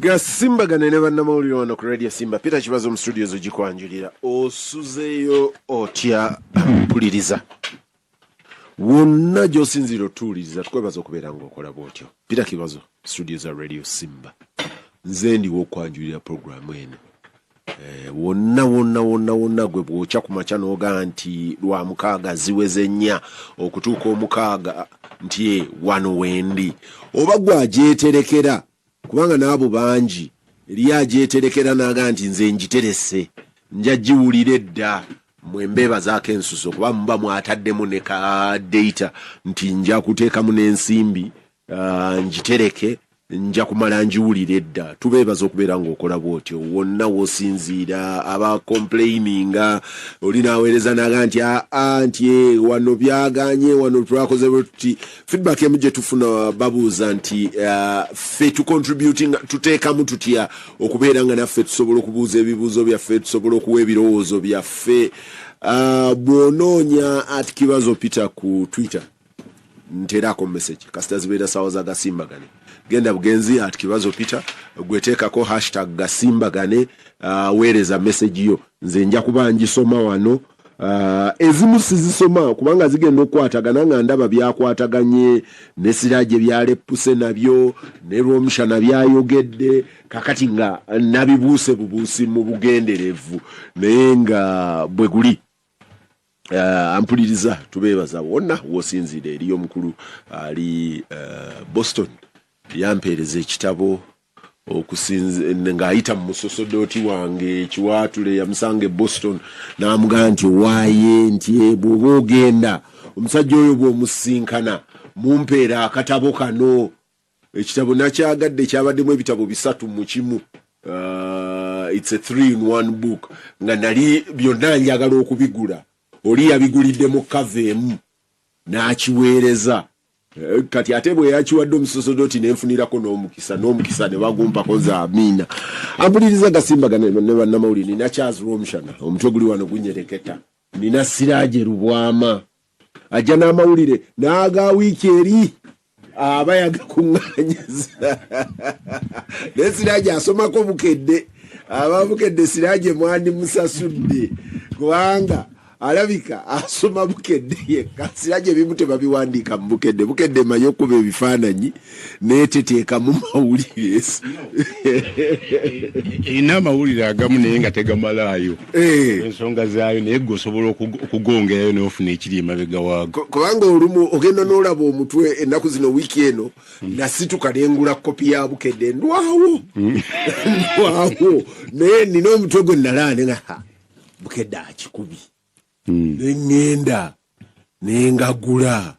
Gasimbagane ne bannamawulire wano ku Radio Simba. Peter Kibazo mu studio zo gikwanjulira. Osuzeyo otya mpuliriza. Wonna gy'osinzira otuuliriza tukwebaza okubeera ng'okola bw'otyo. Peter Kibazo, studio za Radio Simba. Nze ndiwo okwanjulira programu eno. Wonna gwe bw'okya ku makya n'ogaa nti lwa mukaaga ziweze nnya okutuuka omukaaga nti wano wendi. Oba gw'agyeterekera kubanga n'abo bangi eri agyeterekera n'agaa nti nze ngiterese nja giwulire dda mwembeeba zaako ensuso kuba muba mwataddemu ne ka data nti nja kuteekamu n'ensimbi ngitereke nja kumala njiwulire dda. Tubeebaza okubeera ng'okola bw'otyo. Wonna w'osinziira aba complaininga oli n'aweereza n'agaa nti nti wano byaganye wano twakoze bwe feedback emu gye tufuna babuuza nti ffe tucontributing tuteekamu tutya okubeera nga naffe tusobola okubuuza ebibuuzo byaffe tusobola okuwa ebirowoozo byaffe. Bw'onoonya ati Kibazo Peter ku Twitter nteerako message kasita zibeera sawa za Gasimbagane. Genda bugenzi ati Kibazo Peter gweteekako hashtag Gasimbagane weereza message yo nze nja kuba ngisoma wano. Ezimu sizisoma kubanga zigenda okukwatagana nga ndaba byakwataganye ne Sirage byaleppuse nabyo ne Rwomushana byayogedde kakati nga nabibuuse bubuusi mu bugenderevu naye nga bwe guli. Ampuliriza tubeebaza wonna w'osinzira eri omukulu ali Boston yampeereza ekitabo ng'ayita mu musosodooti wange Kiwaatule yamusanga Boston n'amugaa nti owaaye nti bw'oba ogenda omusajja oyo bw'omusinkana mumpeera akatabo kano. Ekitabo nakyagadde kyabaddemu ebitabo 3 mu kimu. It's a 3-in-1 book nga nali byonna njagala okubigula oli yabigulidde mu kaveemu n'akiweereza. Kati ate bwe yakiwadde omusosodoti nenfunirako n'omukisa ne bagumpako nze amiina. Ampuliriza Gasimbagane ne bannamawulire nina Charles Rwomushana omutwe guli wano gunyereketa. Nina Sirage Rubwama ajja n'amawulire n'aga wiiki eri aba yagakuŋŋaanyiza. Ne Sirage asomako bukedde ababukedde Sirage mwandi musasudde kubanga alabika asoma bukedde yekka. Sirage bimu tebabiwandiika mu bukedde manyi okuba ebifaananyi neeteteeka mu mawulire. Erina amawulire agamu naye nga tegamalaayo ensonga zaayo naye gwe osobola okugongerayo n'ofuna ekiri emabega waago. Kubanga olumu ogenda n'olaba omutwe ennaku zino wiiki eno nasituka nengula kopi ya bukedde ndwawo naye nina omutwe gwe nalaane nga bukedde akikubi. Nengenda nengagula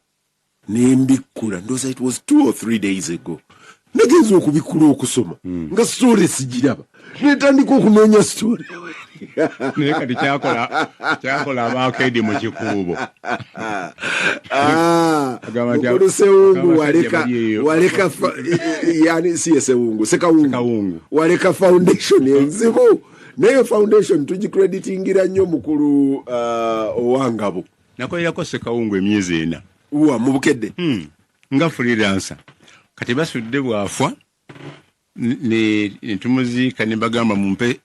nembikkula ndoza it was 2 or 3 days ago. Nagenza okubikkula okusoma nga story sigiraba netandika okunoonya story naye kati kyakola abakeedi mu kikuubo. Sewungu waleka yani siye Sewungu Sekawungu waleka foundation enzibu. Nayo foundation tugicreditingira nnyo mukulu owangabo. Nakolerako Sekawungu emyezi 4 uwa mu bukedde nga freelancer. Kati basudde bwafwa ne tumuziika ne bagamba mumpe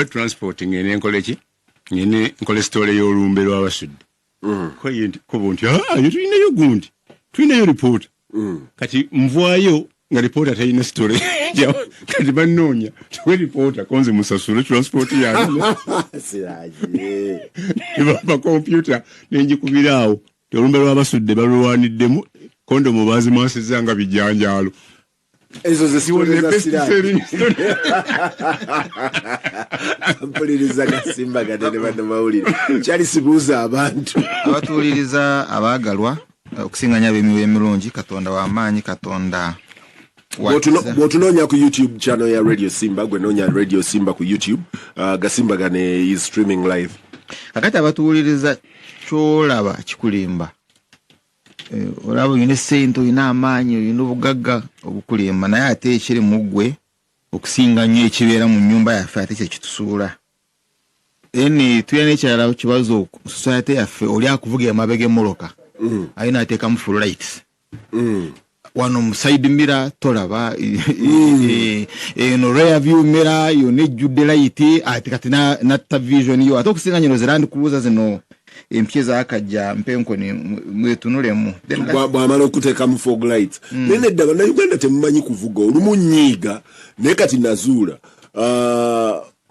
transporting ngene nkoleki ngene nkole story y'olumbe lw'abasudde. Ko yindi kubo nti tulinayo gundi tulinayo report. Kati mvwayo nga report tayina story kati banoonya tuwe report konze musasule transport yange. Sirage baba computer nenjikubiraawo olumbe lw'abasudde balwaniddemu kondomu bazimwasizanga bijanjalo. Ezo ze story za Sirage. Ampuliriza Gasimbagane ne bannamawulire kyali sibuuza abantu abatuuliriza abaagalwa okusinganya b'emiwe emirungi Katonda w'amaanyi Katonda Bw'otunoonya ku YouTube channel ya Radio Simba gwe noonya Radio Simba ku YouTube. Gasimbagane is streaming live. Kakati abatuuliriza kyolaba kikulimba olaba oyina essente oyina amaanyi oyina obugagga obukulimba naye ate ekiri mu ggwe okusinga nnyo ekibeera mu nnyumba yaffe ate kye kitusuula. Tulina n'ekirala kibazo ku society yaffe oli akuvuga emabega emmoloka ayina ateekamu full lights. wano mu side mirror tolaba eno rear view mirror yo ne jude light ati kati na vision yo atokusinga nyino zirandi kubuza zino empyeza akajja mpenko ni mwetunulemu bwamala okuteeka mu fog lights nene edda bannayuganda temumanyi kuvuga olumunyiiga naye kati nazuula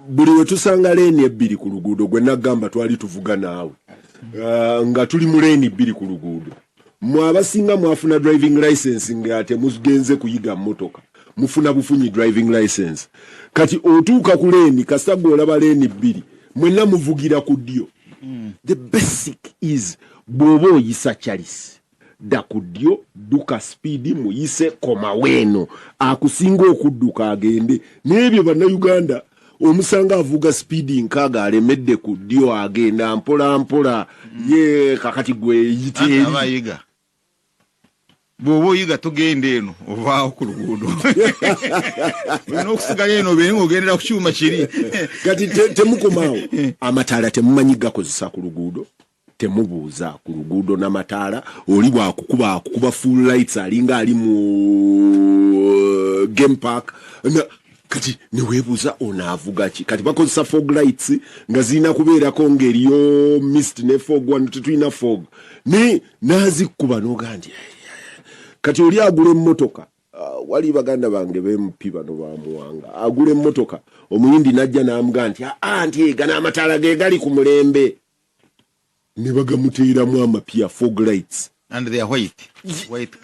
buli we tusanga leeni ebbiri ku luguudo gwe nagamba twali tuvuga naawe nga tuli mu leeni bbiri ku luguudo mwe abasinga mwafuna driving license nga temugenze kuyiga mmotoka mufuna bufunyi driving license kati otuuka ku leeni kasita gw'olaba leeni bbiri mwenna muvugira ku ddyo. The basic is bw'oba oyisa Charles dda ku ddyo dduka speedi muyise koma weeno akusinga okudduka agende n'ebyo bannayuganda omusanga avuga speedi nkaaga alemedde ku ddyo agenda mpola mpola ye kakati gwe yiteeri abayiga bw'oba oyiga togenda eno ovaawo ku luguudo olina okusigala eno obeere ng'ogendera ku kyuma kiri kati temukomaawo amataala temumanyi gakozesa ku luguudo temubuuza ku luguudo n'amataala oli bwakukuba full lights alinga ali mu game park kati neweebuuza onaavuga ki kati bakozesa fog lights nga zirina kubeerako ng'eriyo mist ne fog wano tetulina fog naazikkuba n'ogaa nti kati oli agula emmotoka wali baganda bange b'empi bano bamuwanga agula emmotoka omuyindi najja n'amugaa nti anti ega n'amataala ge gali ku mulembe ne bagamuteeramu amapya fog lights and they are white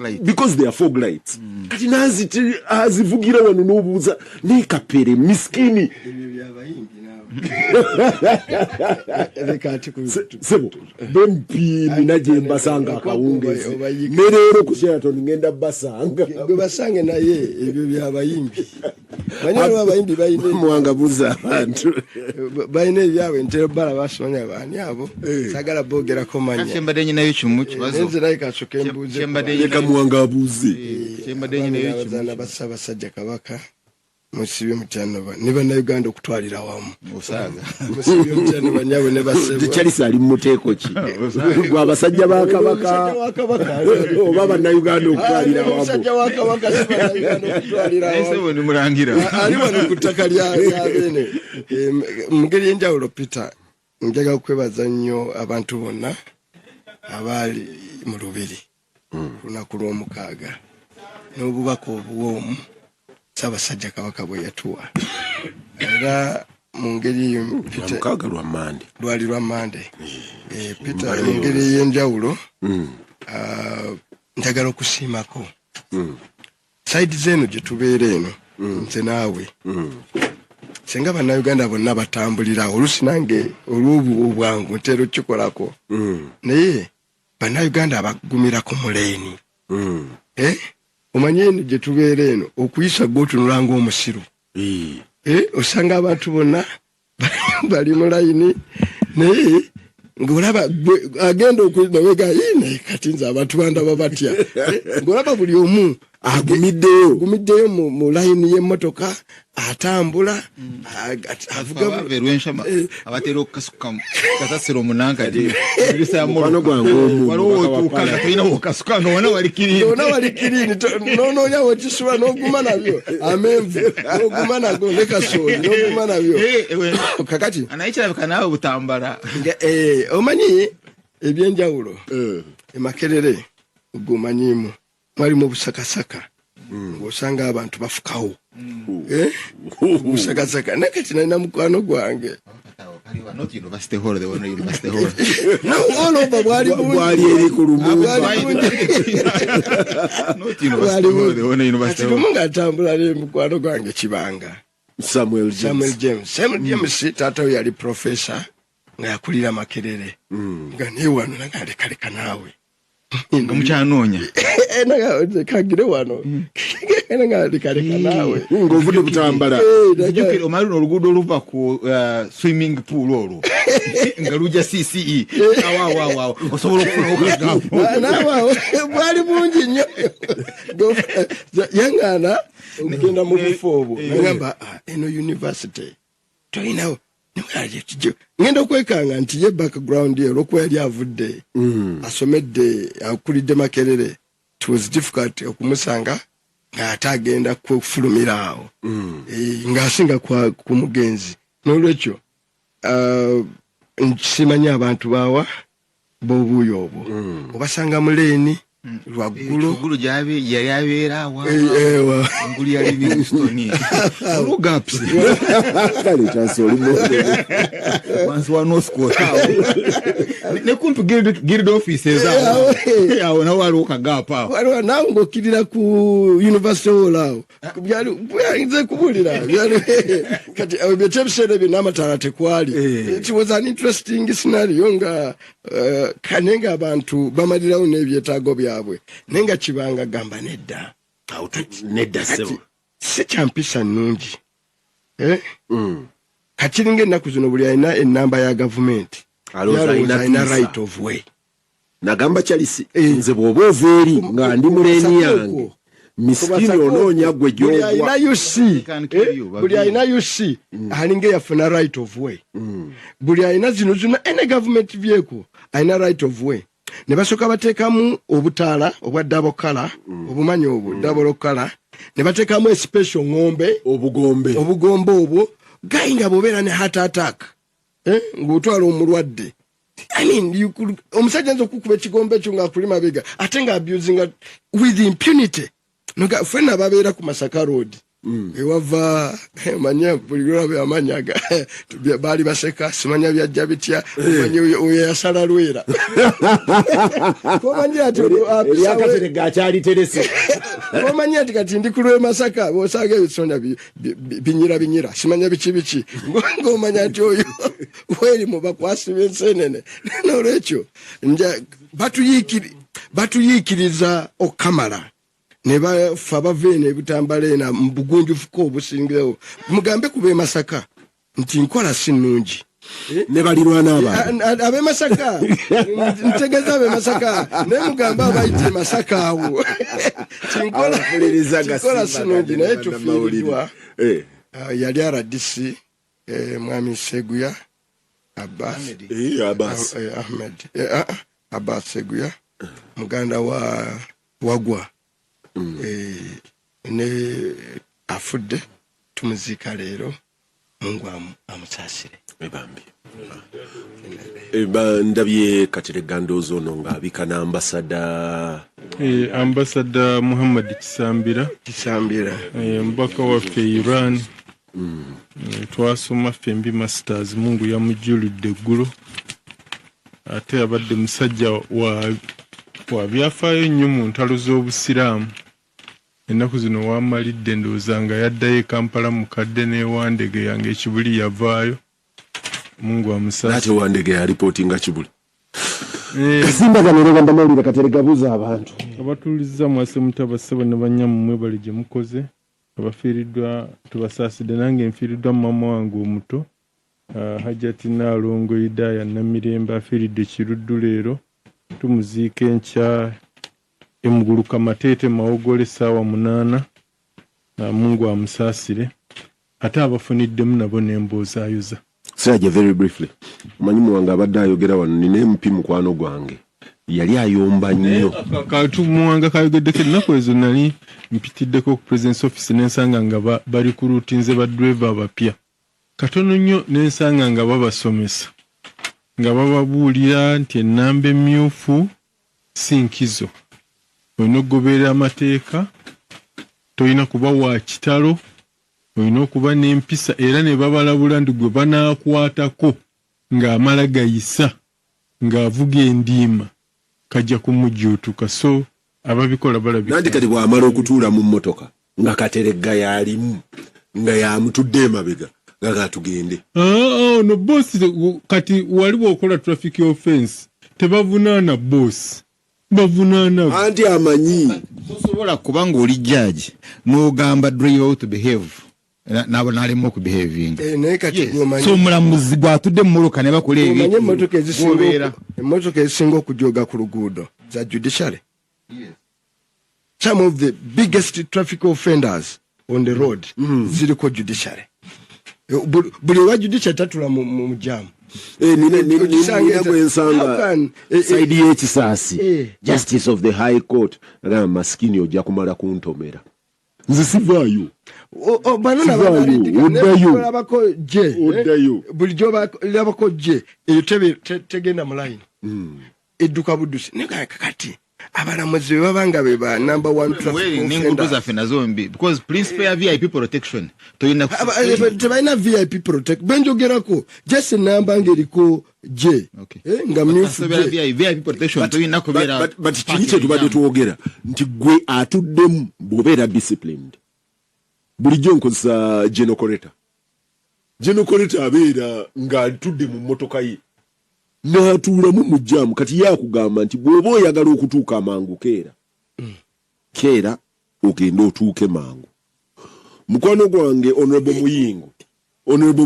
lights because they are fog lights kati azivugira wano n'obuuza nekapere miskini sebo bempi nina gye mbasanga akawungezi ne leero ku Sheraton ngenda basanga gwe basange naye ebyo byabayimbi banyalo abayimbi bayine muwanga buza abantu bayine ebyabwe ntero bala basomanya bani abo sagala bogera ko manya kyembadde nyina yo kimu kibazo nze naye kasoke mbuze yeka muwanga abuze kyembadde nyina yo kimu basaba sajja kabaka musibe mutyanova niba na Uganda okutwalira wamu osaga musibe mutyanova nyabo ne basebo Charles ali muteeko ki gwa basajja ba kabaka oba banna Uganda okutwalira wamu basajja wa kabaka siba Uganda okutwalira wamu ese ni murangira ali wano kutaka lya bene mugeri enjawulo Peter njaga kwebaza nnyo abantu bonna abali mu lubiri lunaku lw'omukaaga n'obubaka obuwoomu Ssaabasajja Kabaka bwe yatuwa era mu ngeri mukaaga lwa Mande lwali lwa Mande Peter mu ngeri y'enjawulo njagala okusiimako saidi zeno gye tubeera eno nze naawe senga bannayuganda bonna batambulira olusi nange olw'obwangu ntera okikolako naye bannayuganda abagumira ku muleeni omanye eno gye tubeera eno okuyisa gw'otunula ng'omusiru osanga abantu bonna bali mu layini naye ng'olaba agenda okwinawega naye kati nze abantu bandaba batya ng'olaba buli omu agumiddeyo mu layini y'emmotoka atambula avuga verwenshama abatera okukasuka kasasiro munangadi mukwano gwange omu waliwo tukanga tulina okukasuka nga wali kirini nononya wekisuba n'oguma nabyo amenvu n'oguma nago ne kasooli n'oguma nabyo kakati anayikirabika naawe butambala omanyi ebyenjawulo emakerere gomanyimu mwalimu obusakasaka ng'osanga abantu bafukawo busakasaka nakati nalina mukwano gwange not university hall, they were not university hall. No, all over bwali eri ku lumumba not university hall, they were not university hall. Munga tambula ne mukwano gwange Kibanga Samuel James tata we yali professor nga yakulira Makerere nga ne wano nga lekaleka nawe Mukyanonya naga kagire wano nga lekaleka nawe ngovude kutambala jukira omalu olugudo luva ku swimming pool olwo nga luja CCE awa osobola okufuna okagapo nawa bwali bungi nnyo yangana ngenda mu bufobo ngamba eno university toyinawo ngenda okwekanga nti ye background ye olwokuba yali avudde asomedde akulidde Makerere it was difficult okumusanga ng'ate agenda kufulumira awo ng'asinga ku mugenzi n'olwekyo simanya abantu baawa b'obuuyo obwo obasanga muleeni lwaggulu yali abeera awa nguli yali Livingstone olugapsi kale tasoli wansi wa North Coast ne kumpi guild offices awo na wali okagapa awo waliwo nawe ng'okkirira ku University Hall awo nze kubulira kati ebyebiseera ebyo n'amataala tekwali. It was an interesting scenario nga kane ng'abantu bamalirawo n'ebyetaago byabwe naye nga Kibanga gamba nedda sebo si kyampisa nnungi kakiringa ennaku zino buli alina ennamba ya gavumenti alina right of way nagamba kyalisi nze bw'oba ova eri nga ndi muleeni yange misikini onoonya gwe gy'ogwa buli alina UC alinga eyafuna right of way buli alina zino ene government vehicle alina right of way ne basooka bateekamu obutaala obwa double color obumanyi obwo double color ne bateekamu special ng'ombe obugombe obwo gayi nga bw'obeera ne heart attack ng'otwala omulwadde omusajja nza okukuba ekigombe ekyo ng'akuli mabega ate nga abusing with impunity ffenna babeera ku Masaka road ewava manya buli lwabwe amanyaga baali baseka simanya byajja bitya manya oyo yasala lwera komanya ati eryakaterega akyali terese komanya ati kati ndi ku lw'e Masaka bw'osanga ebisonda binyira simanya biki ng'omanya ati oyo weri mu bakwasi b'enseenene n'olwekyo batuyiikiriza okamala ne bafa bave n'ebitambala ena mu bugunjufuko obusingirewo mugambe ku b'e Masaka nti nkola si nnungi ne balirwana ab'e Masaka ntegeeza ab'e Masaka naye mugambe abayite Masaka awo kinkola si nnungi naye tufiiriddwa yali RDC mwami Seguya Abbas Seguya muganda wa Wagwa ne afudde tumuziika leero Mungu amusaasire ndabye Katerega ndowooza ono ng'abika ambasada Muhammad Kisambira mubaka waffe Iran twasoma fembi masters Mungu yamujjulidde eggulo ate abadde musajja wa byafaayo nnyo mu ntalo z'obusiraamu ennaku zino wamalidde ndowooza nga yaddayo Kampala mukadde n'ewandege yange ekibuli yavaayo Mungu amusaasire ate wandege yaripootinga kibuli Gasimbagane Njagala mawulire Katerega buuza abantu abatuulizza mwase mutabasaba ne banyammwe bali gye mukoze abafiiriddwa tubasaasidde nange nfiiriddwa mama wange omuto Hajjati Naalongo Idaya Namirembe afiiridde Kiruddu leero tumuziika enkya emuguluka Matete Mawogole essaawa 8 Mungu amusaasire ate abafuniddemu nabo n'embozaayoza Sirajja very briefly omanyi wange abadde ayogera wano nina MP mukwano gwange yali ayomba nnyo katumuwanga kayogeddeko ennaku ezo nali mpitiddeko ku president's office n'ensanga nga bali ku ruutinze ba driver abapya katono nnyo n'ensanga nga babasomesa nga bababuulira nti ennamba emmyufu si nkizo olina okugoberera amateeka tolina kuba wa kitalo olina okuba n'empisa era ne babalabula nti gwe banaakwatako ng'amala gayisa ng'avuga endiima kajja kumujjuutuka so ababikola balabika nandi kati bw'amala okutuula mu mmotoka nga Katerega yalimu nga yamutudde emabega nga gatugende no boss kati wali bw'okola traffic offense tebavunaana boss bavunaana anti amanyi tosobola kuba ng'oli judge n'ogamba driver to behave nabo nalimu okubehaving naye kati gwomanyi so omulamuzi bw'atudde mu muluka ne bakola ebintu emmotoka ezisinga okujoga ku luguudo za judiciary some of the biggest traffic offenders on the road ziriko judiciary buli wajudisha tatula mu jamu nina gwensanga side y'ekisaasi justice of the high court agamba maskini ojja kumala kuntomera nze sivaayo olabako je bulijjo olabako je eyo tegenda mu line edduka buddusi naye kakati abalamuzi bwe babanga be ba number 1 traffic n'enguudo zaffe nazo mbi because principle ya VIP protection toyina tebalina VIP protect benjogerako just enamba ng'eriko je nga myufu VIP protection toyina kubeera but kiri kye tubadde tuwogera nti gwe atuddemu bw'obeera disciplined bulijjo nkozesa genocoleta abeera ng'atudde mu mmotoka ye n'atuulamu mu jaamu kati yakugamba nti bw'oba oyagala okutuuka amangu keera ogenda otuuke mangu. Mukwano gwange honorable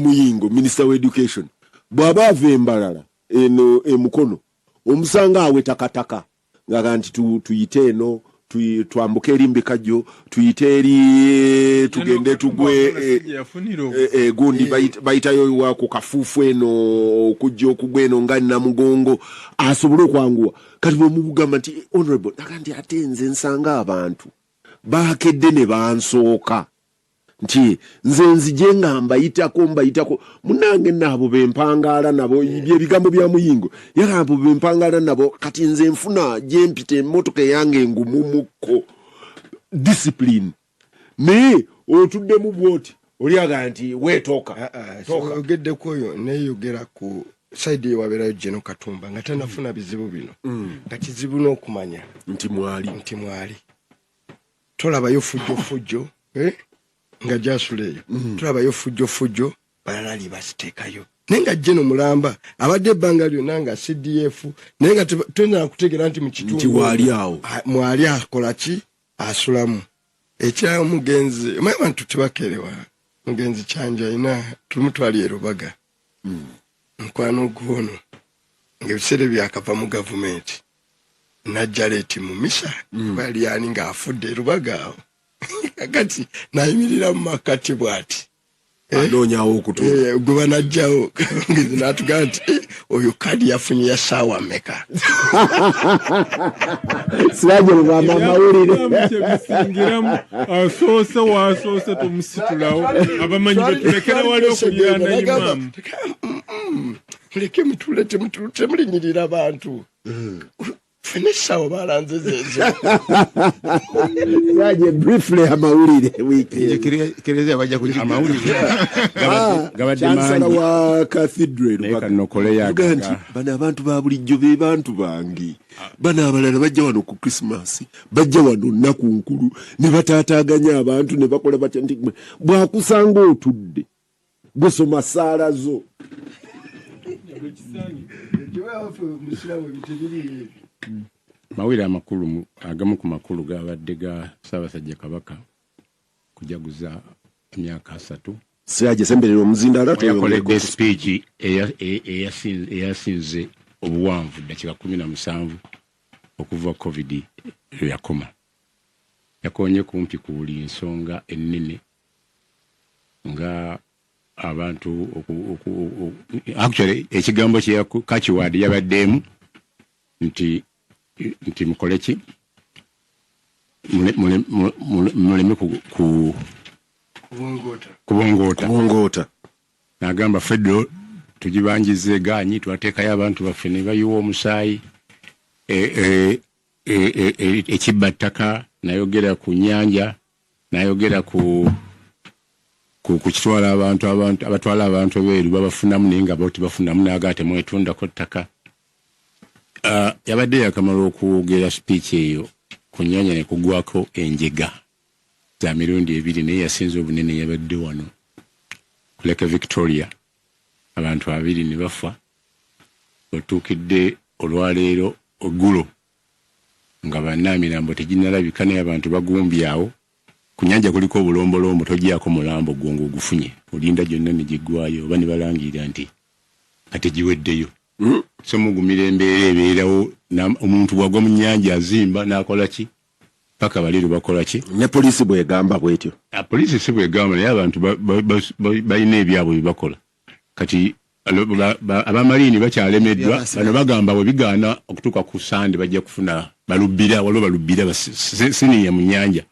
Muyingo minister of education bw'aba ava embalala eno emukono omusanga awe takataka ngaga nti tuyite eno twambuke erimbi kajjo tuyite eri tugende tugwe gundi bayitayo wa ku kafuufu eno okujja okugwa eno nga namugongo asobole okwanguwa kati bw'omugamba nti honorable nakanti ate nze nsanga abantu baakedde ne bansooka nti nze nzije nga mbayitako munange nabo bempangaala nabo ebigambo bya Muyingo yagamba bempangaala nabo kati nze nfuna jempite emmotoka yange ngumumuko discipline ne otudde mu bwoti oliaga nti wetoka ogedde koyo neyogera ku side yewaberayo Jeno Katumba nga tanafuna bizibu bino nga kizibu n'okumanya nti mwali tolabayo fujjo nga jasuleyo tulabayo fujjo balali basitekayo nenga Jeno mulamba abadde ebbanga lyonna nga CDF nenga tena kutegera nti mu kitundu mwali akola ki asulamu ekya mugenzi abantu tebakerewa mugenzi Kyanja ina tumutwali erubaga nkwano gwono ngebisere byakava mu government najjaleti mu misa bali yani nga afudde erubaga kakati nayimirira mu makati bwati anonyawo okutuula gwe banajjawo ngizi natugaa nti oyo kadi yafunye ya saawa meka siraje lubamba amawulire kyebisingiramu asoose tomusitulawo abamanyi betulekera wali okulirana imamu muleke mutule temulinyirira abantu Finisha balanze zezo. Yaje briefly amawulire wiki. Kereza baja kujibu amawulire. Gabadde mangi wa cathedral baka nokole yaganti bana abantu ba bulijjo be bantu bangi. Bana abalala bajja wano ku Christmas. Bajja wano naku nkulu ne bataataganya abantu ne bakola batya nti bwakusanga otudde. Gusoma sala zo. Mawira amakulu agamu ku makulu gabadde ga Ssaabasajja Kabaka kujaguza emyaka 3 siaje semberera omuzindala yakoledde speech eyasinze obuwanvu dakika 17 okuva covid yakoma yakonye kumpi ku buli nsonga ennene nga abantu actually ekigambo kye kachiwadi yabaddemu nti mukoleki muleme kubongota nagamba feddo tujibanjize ganyi twateekayo abantu baffe ne bayiwa omusaayi ekibbattaka nayogera ku nnyanja nayogera ku kitwala abantu abatwala abantu beeru babafunamu naye nga bo tebafunamu naagaate mwetundako ttaka yabadde yakamala okwogera speech eyo ku nnyanja ne kugwako enjega za mirundi 2 naye yasinze obunene yabadde wano ku Lake Victoria abantu 2 ne bafa otuukidde olwaleero oggulo nga bannamirambo teginnalabika naye abantu bagumbye awo ku nnyanja kuliko obulombolombo togyako mulambo gwongo ogufunye olinda gyonna ne giggwayo oba ne balangirira nti ate giweddeyo so mugumira embeera ebeerawo omuntu bwagwa mu nnyanja azimba n'akola ki paka baliru bakola ki ne police bwegamba bwetyo police si bwegamba naye abantu balina ebyabwe bibakola kati abamarini bakyalemeddwa bano bagamba bwe bigaana okutuuka ku sande bajja kufuna balubbira waliwo balubbira siniya mu nnyanja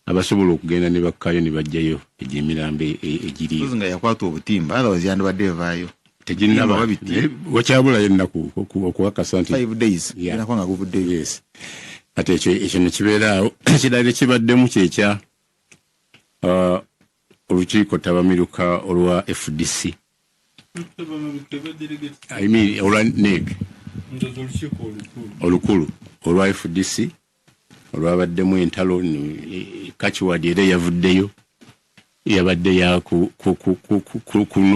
abasobola okugenda ne bakkayo ne bajjayo egy'emirambo egiriyo nga yakwata obutimba otherwise yandibadde evaayo teginaba wakyabulayo ennaku okuwakasa nti 5 days nakwanga guvuddeyo. Yes. Ate ekyo ne kibeeraawo ekirala kibaddemu kyekya olukiiko tabamiruka olwa FDC olwa NEG olukulu olwa FDC olwabaddemu entalo kachiwadi era yavuddeyo yabadde ya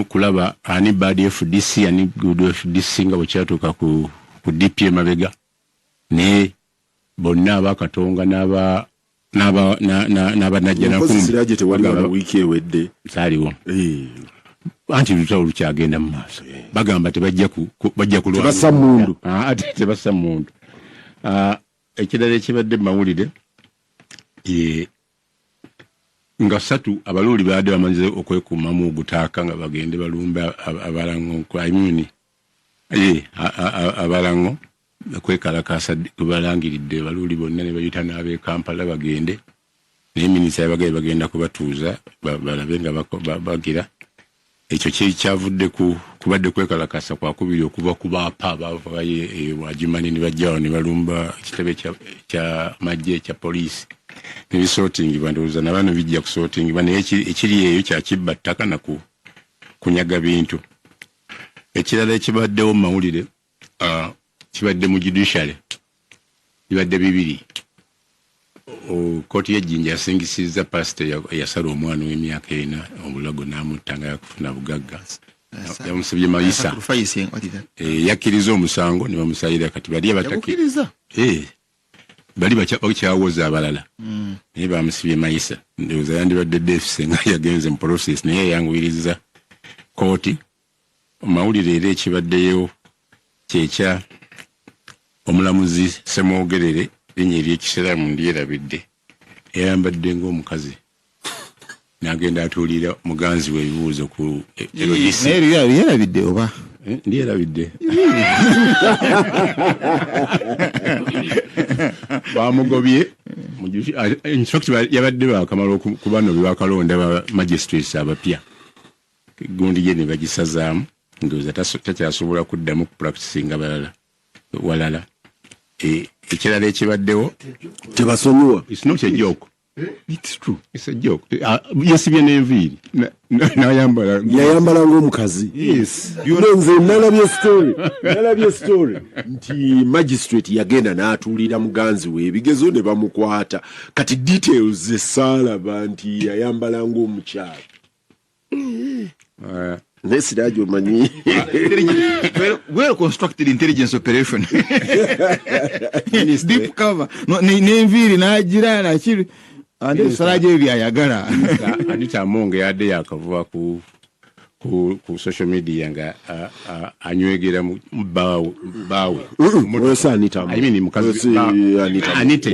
kulaba ani badi FDC ani good FDC nga bwekyatuuka ku DP mabega ne bonna abakatonga n'abanajja nakusiraje tewali wiki ewedde saaliwo anti lutalo lukyagenda mu maaso bagamba tebajja kulwa tebassa mundu ate tebassa mundu ekirala ekibadde mawulire nga satu abaluli baadde bamanyize okwekuumamu ogutaaka nga bagende balumba abalango abalango kwekalakasa kubalangiridde baluli bonna ne bayita n'ab'e Kampala bagende naye minisita yabagaye bagenda kubatuuza balabe nga bagira ekyo kyavudde kubadde kwekalakasa kwakubiri okuva ku baapa bavaye wajimani ne bajjawo ne balumba ekitebe kya majje kya poliisi nebisootingibwa ndowooza nabano bijja kusootingibwa naye ekiri eyo kyakibba ttaka na kunyaga bintu. Ekirala ekibaddewo mu mawulire kibadde mu judiciary bibadde bibiri. Kooti y'ejjinja yasingisizza pasite yasala omwana w'emyaka 4 obulago n'amuttanga yakufuna bugagga yamusabye mayisa yakkiriza omusango ne bamusayira kati bali abatakiriza bali bakyawoza abalala naye bamusibye mayisa ndowooza yandibadde defise nga yagenze mu process naye yanguyiriza kooti. Mawulire era ekibaddeyo kyekya omulamuzi Semwogerere linnya ery'ekisiraamu ndyerabidde yayambadde ng'omukazi n'agenda atuulira muganzi we ebibuuzo ku erodisi yerabidde oba ndyerabidde bamugobye infact yabadde bakamala ku bano bebakalonda ba magistrates abapya gundi gye ne bagisazaamu ndowooza takyasobola kuddamu kupracticinga walala. Ekirala ekibaddewo tebasonyiwa. It's not a joke. It's true. It's a joke. Yasibye n'enviiri yayambala ng'omukazi. Yes. Nze nalabye story nti magistrate yagenda n'atuulira muganzi we ebigezo ne bamukwata kati details esaalaba nti yayambala ng'omukyala. Nesiraje omanyi well constructed intelligence operation deep cover n'enviiri n'agira nakiri ande saraje byayagala Anita Amonge yadde yakavuba ku social media nga anywegera mu bawe Mwesa Anita I mean mukazi Anita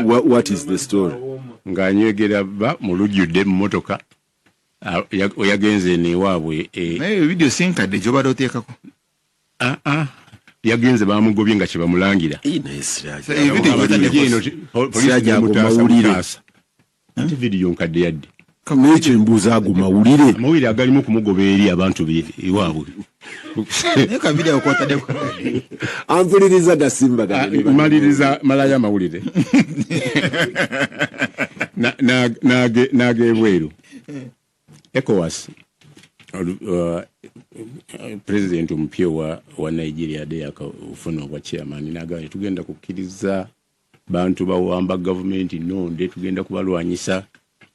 what is the story nga anywegera ba mu lujjudde mu motoka yagenze ne waabwe naye video sinkadde joba doteekako yagenze bamugobye nga kibamulangira video nkadde yadde kamweche mbuza ago mawulire agalimu kumugoba eri abantu iwaabwe neka video kwotade anvuliriza Gasimbagane maliriza malaya mawulire nagebweru ECOWAS president mpya wa Nigeria de yakafuna obwa chairman nagamba tugenda kukkiriza bantu bawamba government nonde tugenda kubalwanyisa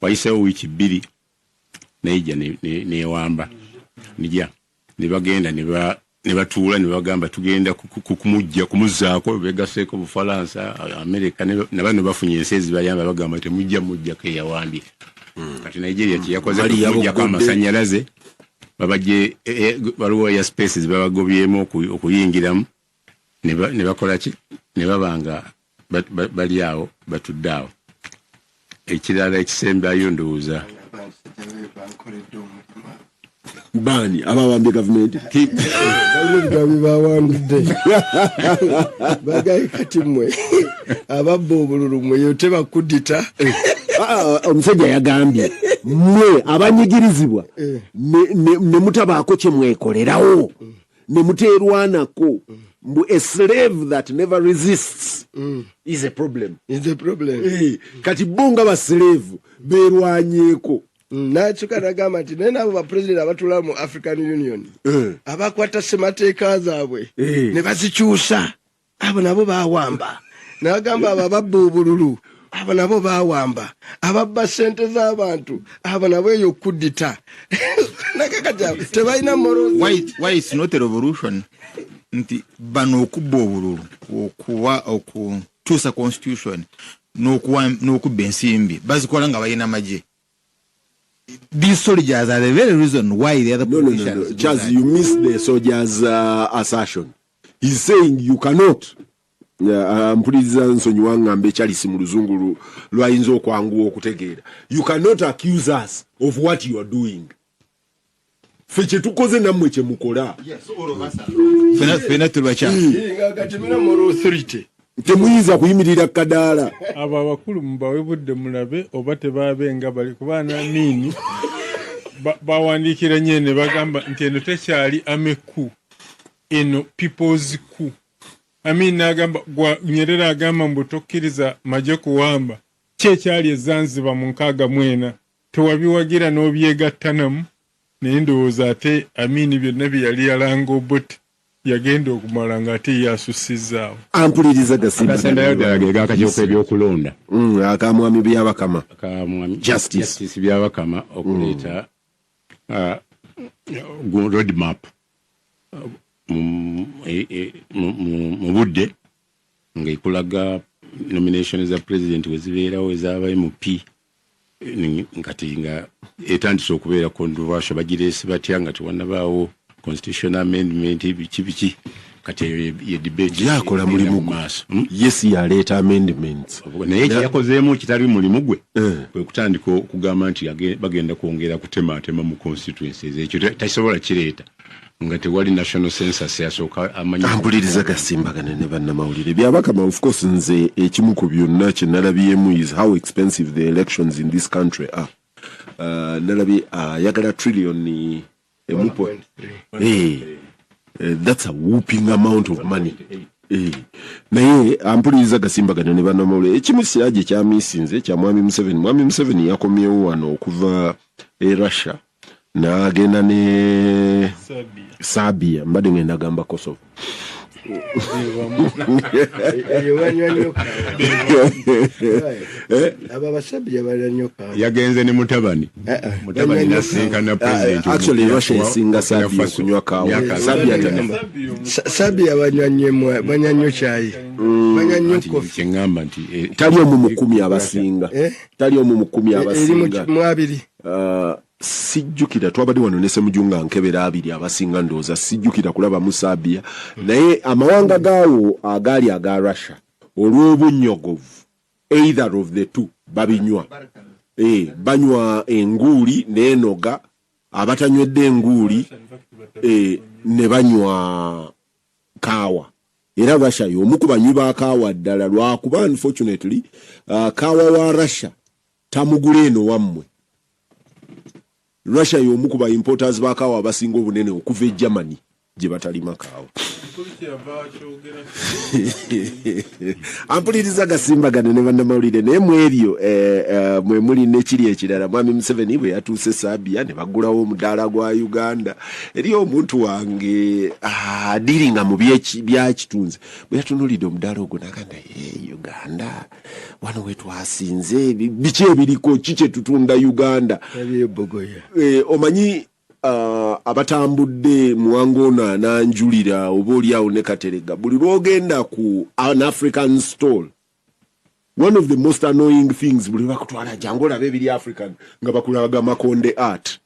wayisewo wiki 2 naija ne wamba nija ne bagenda ne batuula ne bagamba tugenda kumujja kumuzaako begaseeko Bufalansa America ne bano bafunye ensezi bayamba bagamba temujja ke yawambye kati Nigeria kiyakoze kumujja kwa masanyalaze babajje waliwo ya spaces babagobyemu okuyingiramu ne bakola ki ne babanga bali awo batudde awo ekirala ekisembayo ndowooza bani abawambye gavumenti bawandudde bagaye kati mmwe ababba obululu mmwe yo tebakudita omusajja yagambye mmwe abanyigirizibwa ne mutabaako kye mwekolerawo ne muteerwanako mbu a slave that never resists is a problem. Kati bo nga baslave beerwanyeeko nakyuka nagamba nti naye nabo bapulezidenti abatula mu African Union abakwata ssemateeka zaabwe ne bazikyusa abo nabo bawamba nagamba abo ababba obululu abo nabo bawamba ababba ssente z'abantu abo nabo eyo kuddita nakakati tebalina moral. Why it's not a revolution nti bano okubba obululu okukyusa constitution n'okubba ensimbi bazikola nga balina amagye. These soldiers are the very reason why the other politicians. No. Chaz, you missed the soldiers' assertion. He's saying you cannot. Mpuliriza nsonyiwa ngambe kyalisi mu luzungu lwayinza okwanguwa okutegeera. You cannot accuse us of what you are doing. Ffe kye tukoze nammwe kye mukola. Fena tulwakyama. Temina moral authority. Temuyinza kuyimirira kadaala. Abo abakulu mubawe budde mulabe oba tebaabenga bali kubaana nini bawandiikira nnyo ne bagamba nti eno tekyali ameku eno people's coup. N'agamba Nyerere agamba mbu tokkiriza maje kuwamba kyekyali ezanziba mu 64 tewabiwagira n'obyegattanamu naye ndowooza ate byonna bye yali yalanga Obote yagenda okumala nga ate yasussizaawo. Ampuliriza Gasimbagane ddala ge gaakajooka ebyokulonda akamwami byabakama justice byabakama okuleeta road map mu budde ng'ekulaga nomination za president wezibeerawo ez'aba MP nkati nga etandise okubeera controversial bagireese batya nga tewannabaawo constitutional amendment biki kati ye debate yakola mulimu maaso yes yaleeta amendments naye ekyakozeemu kitali mulimu gwe kwe kutandika okugamba nti bagenda kwongera kutematema mu constituencies ekyo takisobola kireeta nga tewali national census yasooka amanya. Ampuliriza Gasimbagane ne bannamawulire byabakama. Of course nze ekimu ku byonna kye nalabyemu is how expensive the elections in this country are. Nalabye yagala trillion that's a whooping amount of money. Naye ampuliriza Gasimbagane ne bannamawulire ekimu siraje kyamisinze kya Mwami Museveni yakomyewo wano okuva Russia n'agenda ne Sabia mbadde ngenda gamba Kosovo. Yagenze ne mutabani nasinkana president. Actually Russia esinga Sabia okunywa kaawa. Sabia banywa chai banywa kofi. Kyengamba nti tali omu mu 10 abasinga. Tali omu mu 10 abasinga. Mwabiri. Sijjukira twabadde wano ne Ssemujunga nkebera abiri abasinga ndooza sijjukira kulaba mu Sabia naye amawanga gaawo agali aga Russia olw'obunnyogovu either of the two babinywa banywa enguuli n'enoga abatanywedde enguuli ne banywa kaawa era Russia y'omu ku banywi ba kaawa ddala lwakuba unfortunately kaawa wa Russia tamugula eno wammwe. Russia y'omu ku ba importers ba kaawa abasinga obunene okuva e Germany gye batalima kaawa. Ampuliriza Gasimbagane ne bannamawulire naye mu ebyo mwe muli n'ekiri ekirala Mwami Museveni bwe yatuuse Sabia ne bagulawo omudaala gwa Uganda eri omuntu wange adiringa mu byakitunze bwe yatunulidde omudaala ogwo n'agamba Uganda wano we twasinze biki ebiriko kiki tutunda Uganda omanyi abatambudde muwangona nanjulira oba oliawo ne Katerega buli lwogenda ku an African stall one of the most annoying things buli bakutwala jangu olabe ebiri African nga bakulaga Makonde art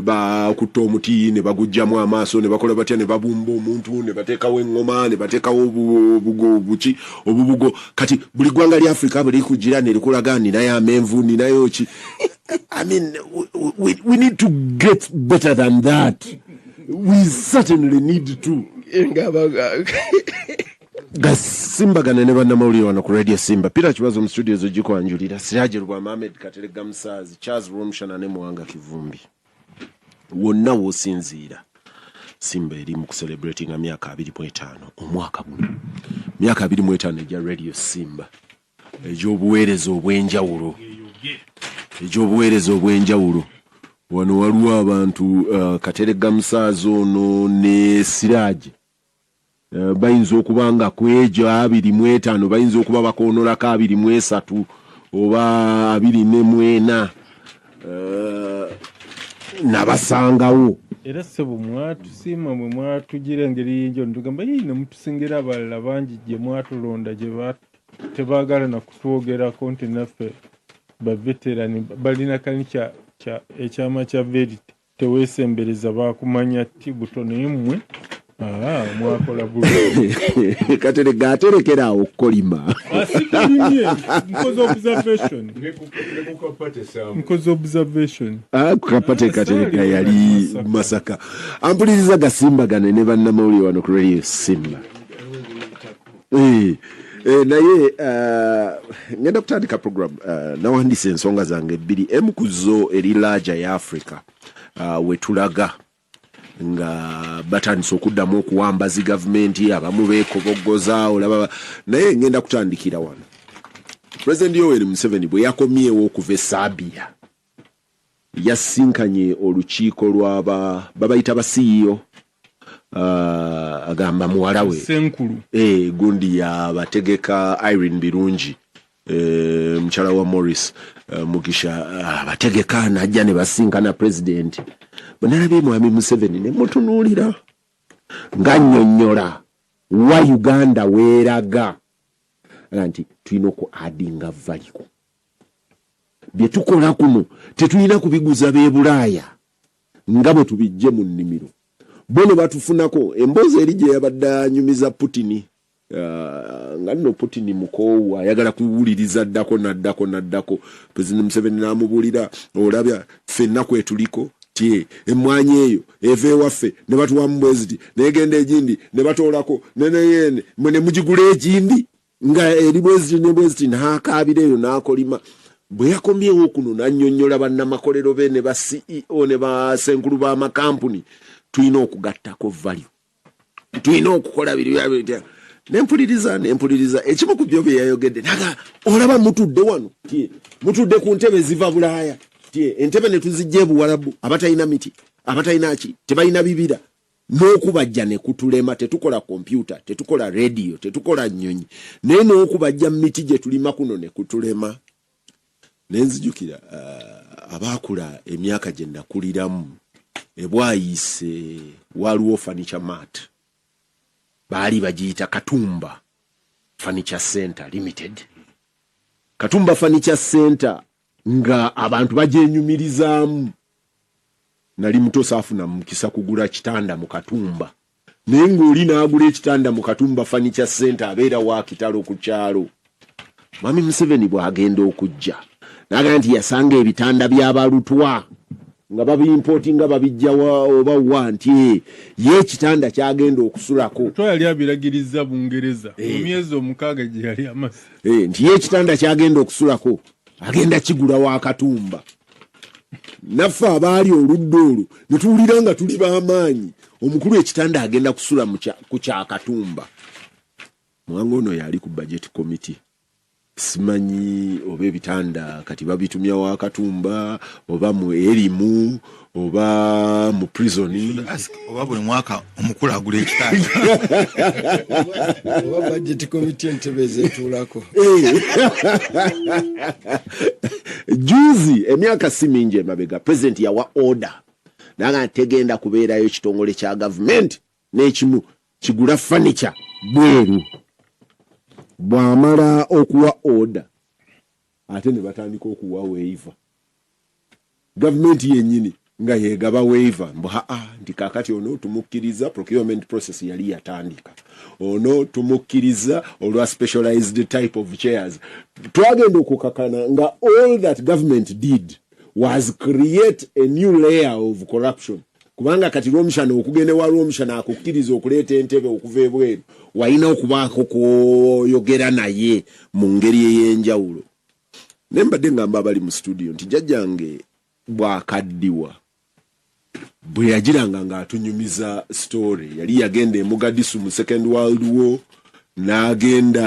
bakutta omuti ne bagujjamu amaaso ne bakola batya ne babumba omuntu ne bateekawo eŋŋoma ne bateekawo obubugo kati buli ggwanga lya Africa buli kugira ne likulaga ninayo amenvu ninayo ki I mean we need to get better than that. We certainly need to. Gasimbagane ne bannamawulire wano ku Radio Simba. Peter Kibazo mu studio zo gikwanjulira. Siraje Rwa Ahmed Katerega Musazi, Charles Rwomushana ne Muwanga Kivumbi. Wonna wosinziira. Simba eri mu celebrating myaka 2.5 omwaka guno. Myaka 2.5 ejja Radio Simba. Ejobuweereza obwenjawulo. Ejobuweereza obwenjawulo. Wano waliwo abantu Katerega Musazi ono ne Siraje. Bayinza okuba nga kwejo 2.5 bayinza okuba bakoonolako 2.3 oba 2.4 nabasangawo era sebo mwatusiima mwe mwatugira engeri yinjo ntugamba ne mutusingira abalala bangi gye mwatulonda gye tebaagala na kutwogerako nti naffe baveterani balina kani ekyama kya verity teweesembereza bakumanya ti butono yemmwe mwakola bulungi Katerega aterekera awo kolima because observation kukapate Katerega yali Masaka. Ampuliriza Gasimbagane ne bannamawulire wano ku Radio Simba. Naye ngenda kutandika program nawandise ensonga zange 2 emukuzo eri larger ya Africa wetulaga nga batandise okuddamu okuwambazi gavumenti abamu beekoboggoza olaba naye ngenda kutandikira wano. President Yoweri Museveni bwe yakomyewo okuva Sabia yasinkanye olukiiko lw'aba babayita ba CEO agamba muwala we senkulu gundi ya bategeka Irene Birungi mchala wa Morris Mugisha bategeka najja ne basinkana president banalabe Mwami Museveni ne mutunuulira nganyonnyola wa Uganda weeraga anti tulina ku adinga valiko bye tukola kuno tetulina kubiguza be Bulaaya ngabo tubijje mu nnimiro bono batufunako embozi eri gye yabadde anyumiza Putin nga nno Putin mukoowa ayagala kuwuliriza naddako President Museveni n'amubulira olabya ffenna kwetuliko tie emwanyi eyo eve waffe ne batuwa mbweziti negenda egindi ne batoolako neneyene mwene mugigula egindi nga eri bweziti naakabireyo n'akolima bwe yakomyewo kuno n'annyonnyola bannamakolero be ne ba CEO ne basenkulu b'amakampuni tulina okugattako value tulina okukola biri nempuliriza ekimu ku byo bye yayogedde naga olaba mutudde wano tie mutudde ku ntebe ziva Bulaaya tie entebe ne tuzijje Buwarabu abatalina miti abatalina ki tebalina bibira n'okubajja ne kutulema tetukola kompyuta tetukola radio tetukola nnyonyi naye n'okubajja miti gye tulima kuno ne kutulema nenzijukira abaakula emyaka gye nakuliramu ebwayise waliwo furniture mart baali bagiyita Katumba Furniture Center Limited. Katumba Furniture Center nga abantu bajenyumirizaamu nali muto saafuna mukisa kugula kitanda mu Katumba naye ng'oli n'agula ekitanda mu Katumba Furniture Center abeera wa kitalo ku kyalo. Mwami Museveni bw'agenda okujja n'agamba nti yasanga ebitanda by'abalutwa nga babimpoti nga babijja oba wanti ye ekitanda kyagenda okusulako to yali abiragiriza Bungereza emyezi 6 gye yali amasi nti ye ekitanda kyagenda okusulako agenda kigula wa Katumba. Naffe abaali oludda olwo ne tuwulira nga tuli b'amaanyi omukulu ekitanda agenda kusula ku kya Katumba. Mwango ono yali ku budget committee simanyi oba ebitanda kati babitumya wa Katumba oba mu erimu oba mu prison oba buli mwaka omukulu agula ekitanda oba budget committee entebe zetuulako. Juzi emyaka si mingi emabega president yawa order naga tegenda kubeerayo kitongole kya government n'ekimu kigula furniture bweru. Bwamala okuwa order ate ne batandika okuwa waiver. Government yennyini nga yegaba waiver mbu ndi kakati ono tumukkiriza procurement process yali yatandika ono tumukkiriza olwa specialized type of chairs twagenda okukakana nga all that government did was create a new layer of corruption kubanga kati Rwomushana okugenda wa Rwomushana akukkiriza okuleeta entebe okuva ebweru walina okubaako kwoyogera naye mu ngeri ey'enjawulo nembadde ngamba abali mu studio nti jjajjange bwakaddiwa bwe yagiranga ng'atunyumiza story yali yagenda e Mogadishu mu Second World War n'agenda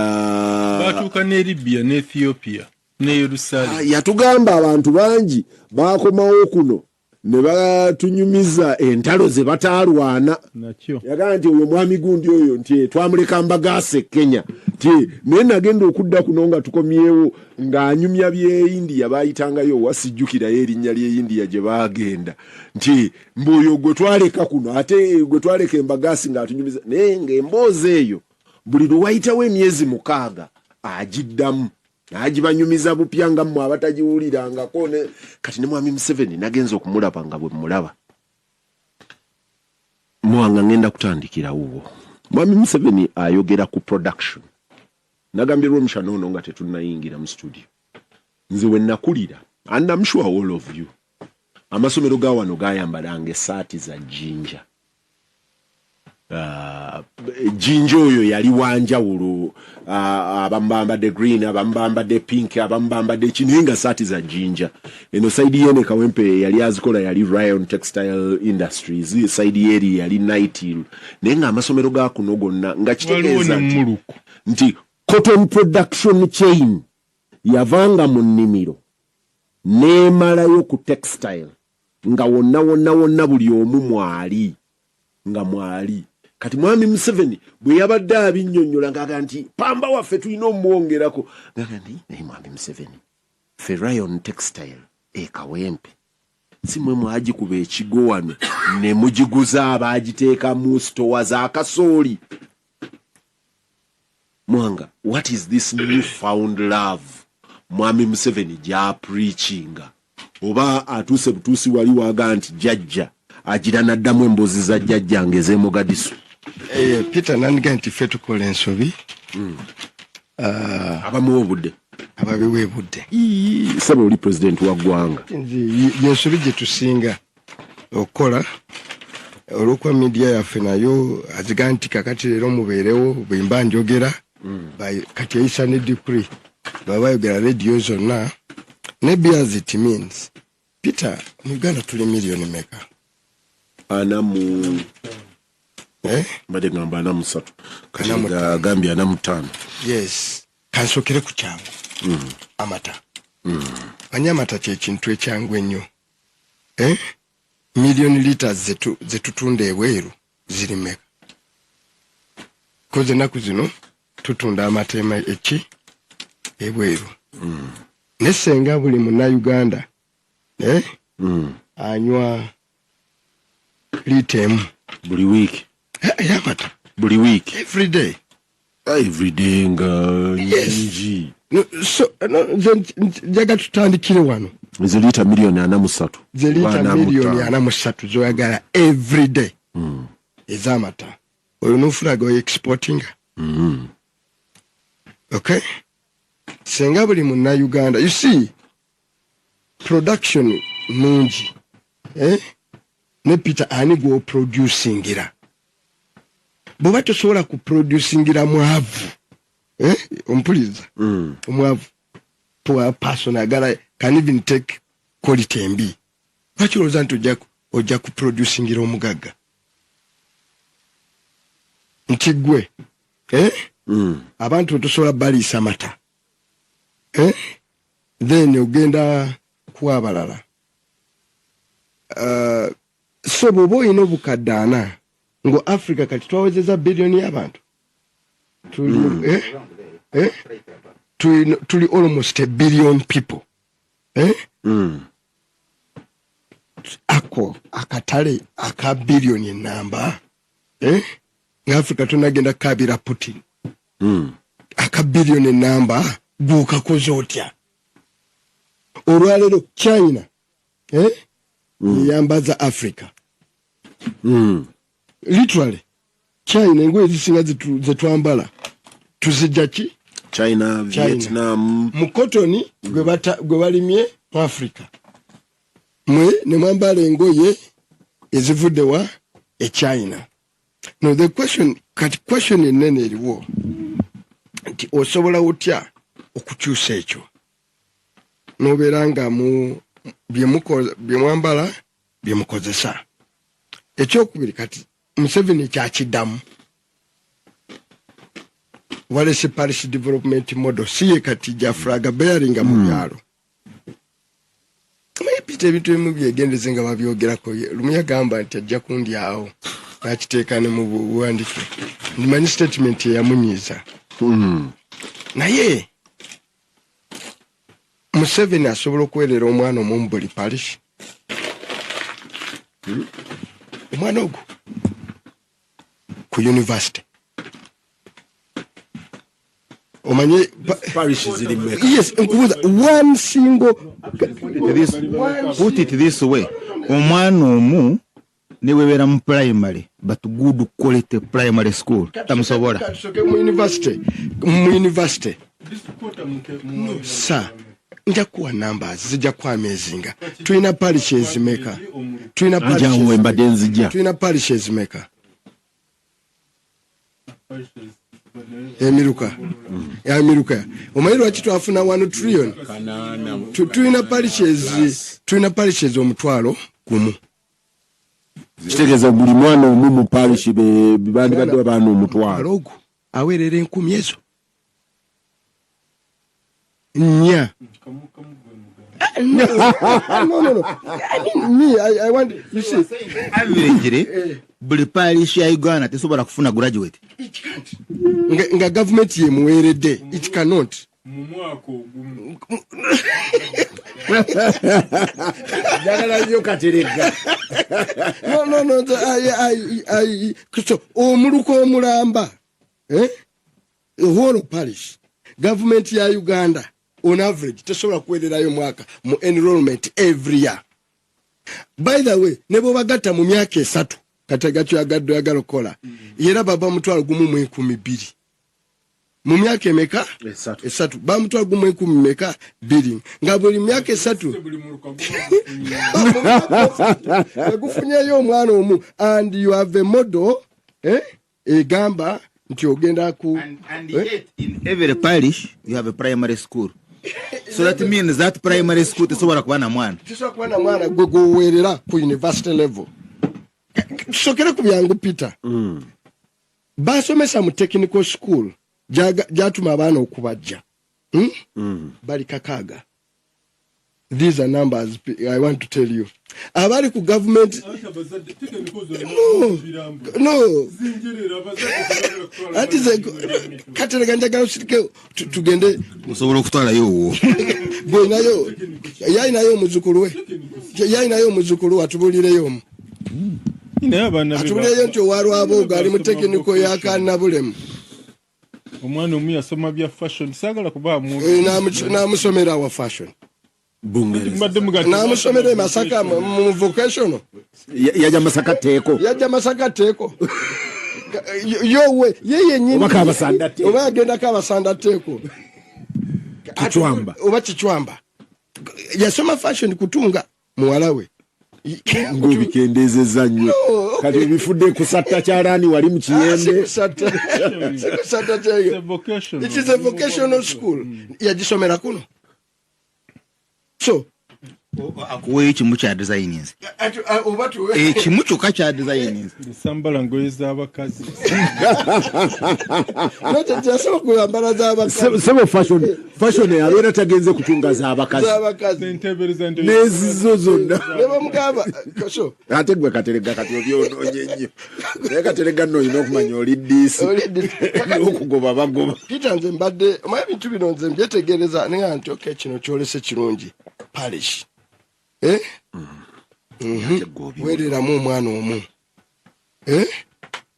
batuuka ne Libya ne Ethiopia ne Yerusalemu yatugamba abantu bangi bakomawo kuno ne batunyumiza entalo ze bataalwana nakyo yagamba nti oyo mwami gundi oyo nti twamuleka mbagaase Kenya nti naye nagenda okudda kuno nga tukomyewo ng'anyumya bye India bayitangayo wasijjukirayo erinnya lye India gye baagenda nti mbuoyo gwe twaleka kuno ate gwe twaleka embagaasi ng'atunyumiza naye ng'emboozi eyo buli lwe wayitawo emyezi 6 agiddamu n'agibanyumiza bupya nga mmwe abatagiwulirangako kati ne mwami Museveni nagenza okumulaba nga bwe mulaba mwanga ngenda kutandikira wuwo mwami Museveni ayogera ku production nagambye Rwomushana ono nga tetunnayingira mu studio nze we nakulira and I'm sure all of you amasomero ga wano gayambalanga essaati za jinja jinja oyo yali wanjawulo abambambadde green abambambadde pink abambambadde kininga saati za jinja eno saidi yene Kawempe yali azikola yali Ryan Textile Industries saidi yeri yali Nightil naye nga amasomero ga kuno gonna nga kitegeeza nti cotton production chain yavanga mu nnimiro neemalayo ku textile nga wonna buli omu mwali nga mwali kati mwami Museveni bwe yabadde abinnyonnyola ng'aga nti pamba waffe tulina omwongerako ng'aga nti naye mwami Museveni ffe Ryan Textile Kawempe si mwe mwagikuba ekigo wano ne mugiguza abaagiteeka mu stowa za kasooli mwanga what is this new found love mwami Museveni gy'apreachinga oba atuuse butuusi wali waaga nti jjajja agira naddamu emboozi za jjajjange ez'e Mogadishu Peter nandiga nti ffe tukola ensobi abamuwa obudde ababiwa ebudde saba oli president wa ggwanga yensobi gye tusinga okukola olw'okuba media yaffe nayo aziga nti kakati leero mubeerewo bwe mba njogera kati eyisa ne decree baba bayogera radio zonna ne be as it means Peter mu Uganda tuli miliyoni meka anamu mbadde ngamba anamu 3 kati agambye anamu 5 yes kansokere ku kyangu amata amata kye kintu ekyangu ennyo miliyoni liters zetutunda ebweru ziri meka koze ennaku zino tutunda amata ebweru nesenga buli munnauganda anywa lita emu buli wiiki yamata buli wiiki every day nga nyingi so njaga tutandikire wano ezo lita miliyoni 43 ze lita miliyoni 43 zoyagala every day ezamata oyo nofulaga oyo exportinga okay senga buli munna Uganda you see production nungi ne Peter ani go producingira bwoba tosobola ku producingira mwavu ompuliza omwavu poor person agala can even take quality embi lwaki nti ojja ku producingira omugagga nti gwe abantu tosobola baliisa mata then ogenda kuwa abalala so bw'oba olina obukadde 4 ngo Africa kati twawezeza billioni y'abantu tuli almost a billion people ako akatale aka billioni enamba nga Africa tunagenda kabira Putin aka billioni enamba gukakoze otya olwaleero China yambaza Africa. Literally China engoye ezisinga zetwambala tuzijja ki China, Vietnam mu cotton gwe balimye mu Africa. Mwe ne mwambala engoye ezivudde wa China. No, the question enene eriwo nti osobola otya okukyusa ekyo nobeera nga mu byemwambala byemukozesa. Ekyokubiri kati Museveni kyakiddamu walese parish development model siye kati jafraga bearinga mu byalo. Mayipita ebintu ebimu byegendeze nga babyogerako lumu yagamba nti ajja kundyawo nakiteeka ne mu buwandiike ndimanyi statement yamunyiiza. Naye Museveni asobola okuweerera omwana omu buli parish. Omwana ogwo ku university omanye parish ziri mmeka? Yes, nkubuuza one single put it this way, omwana omu newebeera mu primary but good quality primary school tamusobola mu university sa nja kuwa numbers zijja kwa amezinga. Tulina parishes meka? Tulina parishes meka? Emiruka omanyi lwaki twafuna 1 trillion? Tulina parishes omutwalo gumu. Kitegeeza buli mwana omu mu parish bandibadde abaana omutwalo ogwo aweerera 10 ezo nya. No. I want you see. Average buli parish ya Uganda tesobola kufuna graduate. Nga government yemuweeredde it cannot. Njagala nnyo Kateregga. No. Omuluka omulamba. Whole parish. Government ya Uganda on average tesobola kuweererayo mwaka mu enrollment every year. By the way, nebo bagatta mu myaka 3 katagatu yagala kola. Era baba mutwalo gumu mu 12. Mu myaka emeka? 3. Ba mutwalo gumu mu 10 meka 2. Nga buli myaka 3. Agufunyeyo omwana omu and you have a model egamba nti ogenda ku and yet in every parish you have a primary school. So that means that primary school tesobola kuba na mwana. Tesobola kuba na mwana gwe gowerera ku university level. Sokera ku byangu Peter. Basomesa mu technical school jatuma abaana okubajja. Bali kakaaga. These are numbers I want to tell you. Abali ku government. No. Ati ze Kateregga Njagala usirike tugende musobola okutwala yo. Gwe nayo yayinayo omuzukulu atubulireyo omu. Atubulireyo nti owalwabo gali mu technical yakana bulemu. Omwana omu yasoma bya fashion sagala kuba mu namusomera wa fashion. Namusomera Masaka mu vocational. Yaja Masaka teeko. Yowe yeye nyinyi oba agenda kabasanda teeko Kichwamba yasoma fashion kutunga muwalawe ngobikendezeza nnyo kati bifudde kusata kyalani wali mu kiyembe. It is a vocational school yagisomera kuno. So akuwe ekimu kya designings ekimu kyokka kya designings sambala ngoye z'abakazi nokyasaba kuyambala z'abakazi sebo fashion yabeera tagenze kutunga z'abakazi nezizo zonna nebamugamba so ate gwe Kateregga kati obyonoonye nnyo naye Kateregga nno olina okumanya oli ddiisi okugoba bagoba. Peter nze mbadde omanyi ebintu bino nze mbyetegereza naye nti okay kino kyolese kirungi parish weereramu omwana omu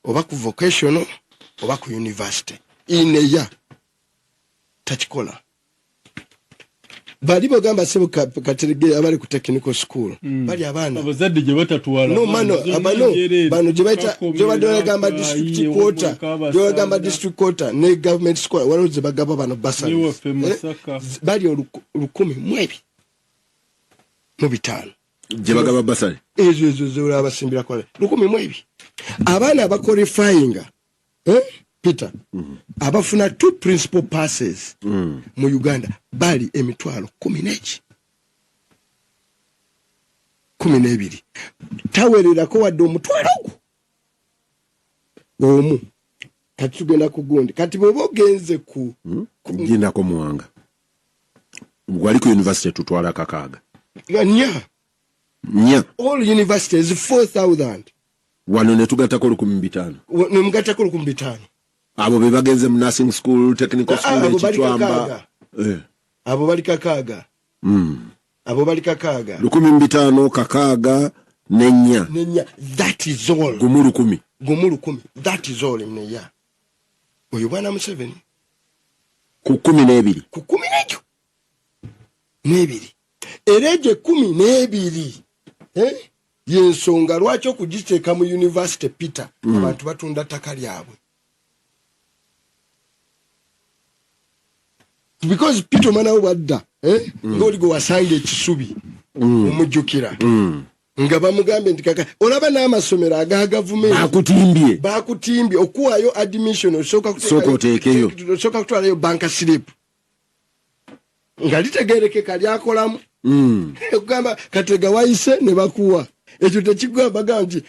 oba ku vocational oba ku university ineya takikola bali bagamba sebo katerege abali ku technical school bali abana abazadde gye batatwala no mano abano bano gye bagamba district quarter gye bagamba district quarter ne government school waloze bagaba bano basali bali 10 mu bitano gye bagaba basali ezo abasimbira kwa 10 abana abaqualifying Peter abafuna 2 principal passes mu Uganda bali emitwalo 12 tawerera ko wadde omutwalo omu kati tugenda kugundi kati bwe bogenze ku kugenda ko muwanga gwali ku university tutwala kakaaga nya all universities 4000 wano ne tugattako 1500 ne mugattako 1500 abo be bagenze mu nursing school technical school ekitwamba abo bali kakaaga abo bali kakaaga 1500 kakaaga nenya that is all gumulu 10 that is all nenya oyo bwana Museveni ku 12 ku 12 ereje 12 yensonga lwaki okugiteeka mu university Peter abantu batunda ttaka lyabwe because Peter manawo badda ngoli go wasange ekisubi omujjukira nga bamugambe nti kaka olaba n'amasomero aga gavumenti bakutimbye okuwayo admission osoka kutwalayo banka slip nga litegerekeka lyakolamu okugamba katega wayise ne bakuwa ekyo tekigamba nti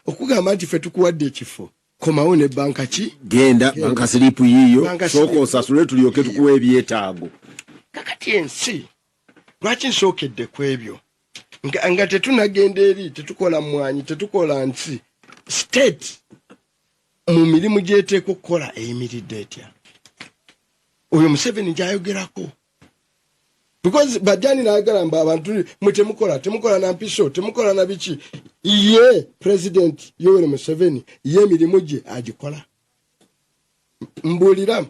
okugamba nti ffe tukuwadde ekifo komawo ne banka ki genda banka slip yiyo soko osasule tulyoke tukuwa ebyetaago kakati ensi lwaki nsookedde ku ebyo nga tetunagenda eri tetukola mwanyi tetukola nsi state mu mirimu gyeteeka okukola eyimiridde etya oyo Museveni gyayogerako because bajani naagala mba abantu temukola na mpiso temukola na biki ye president Yoweri Museveni ye mirimu gye agikola mbulira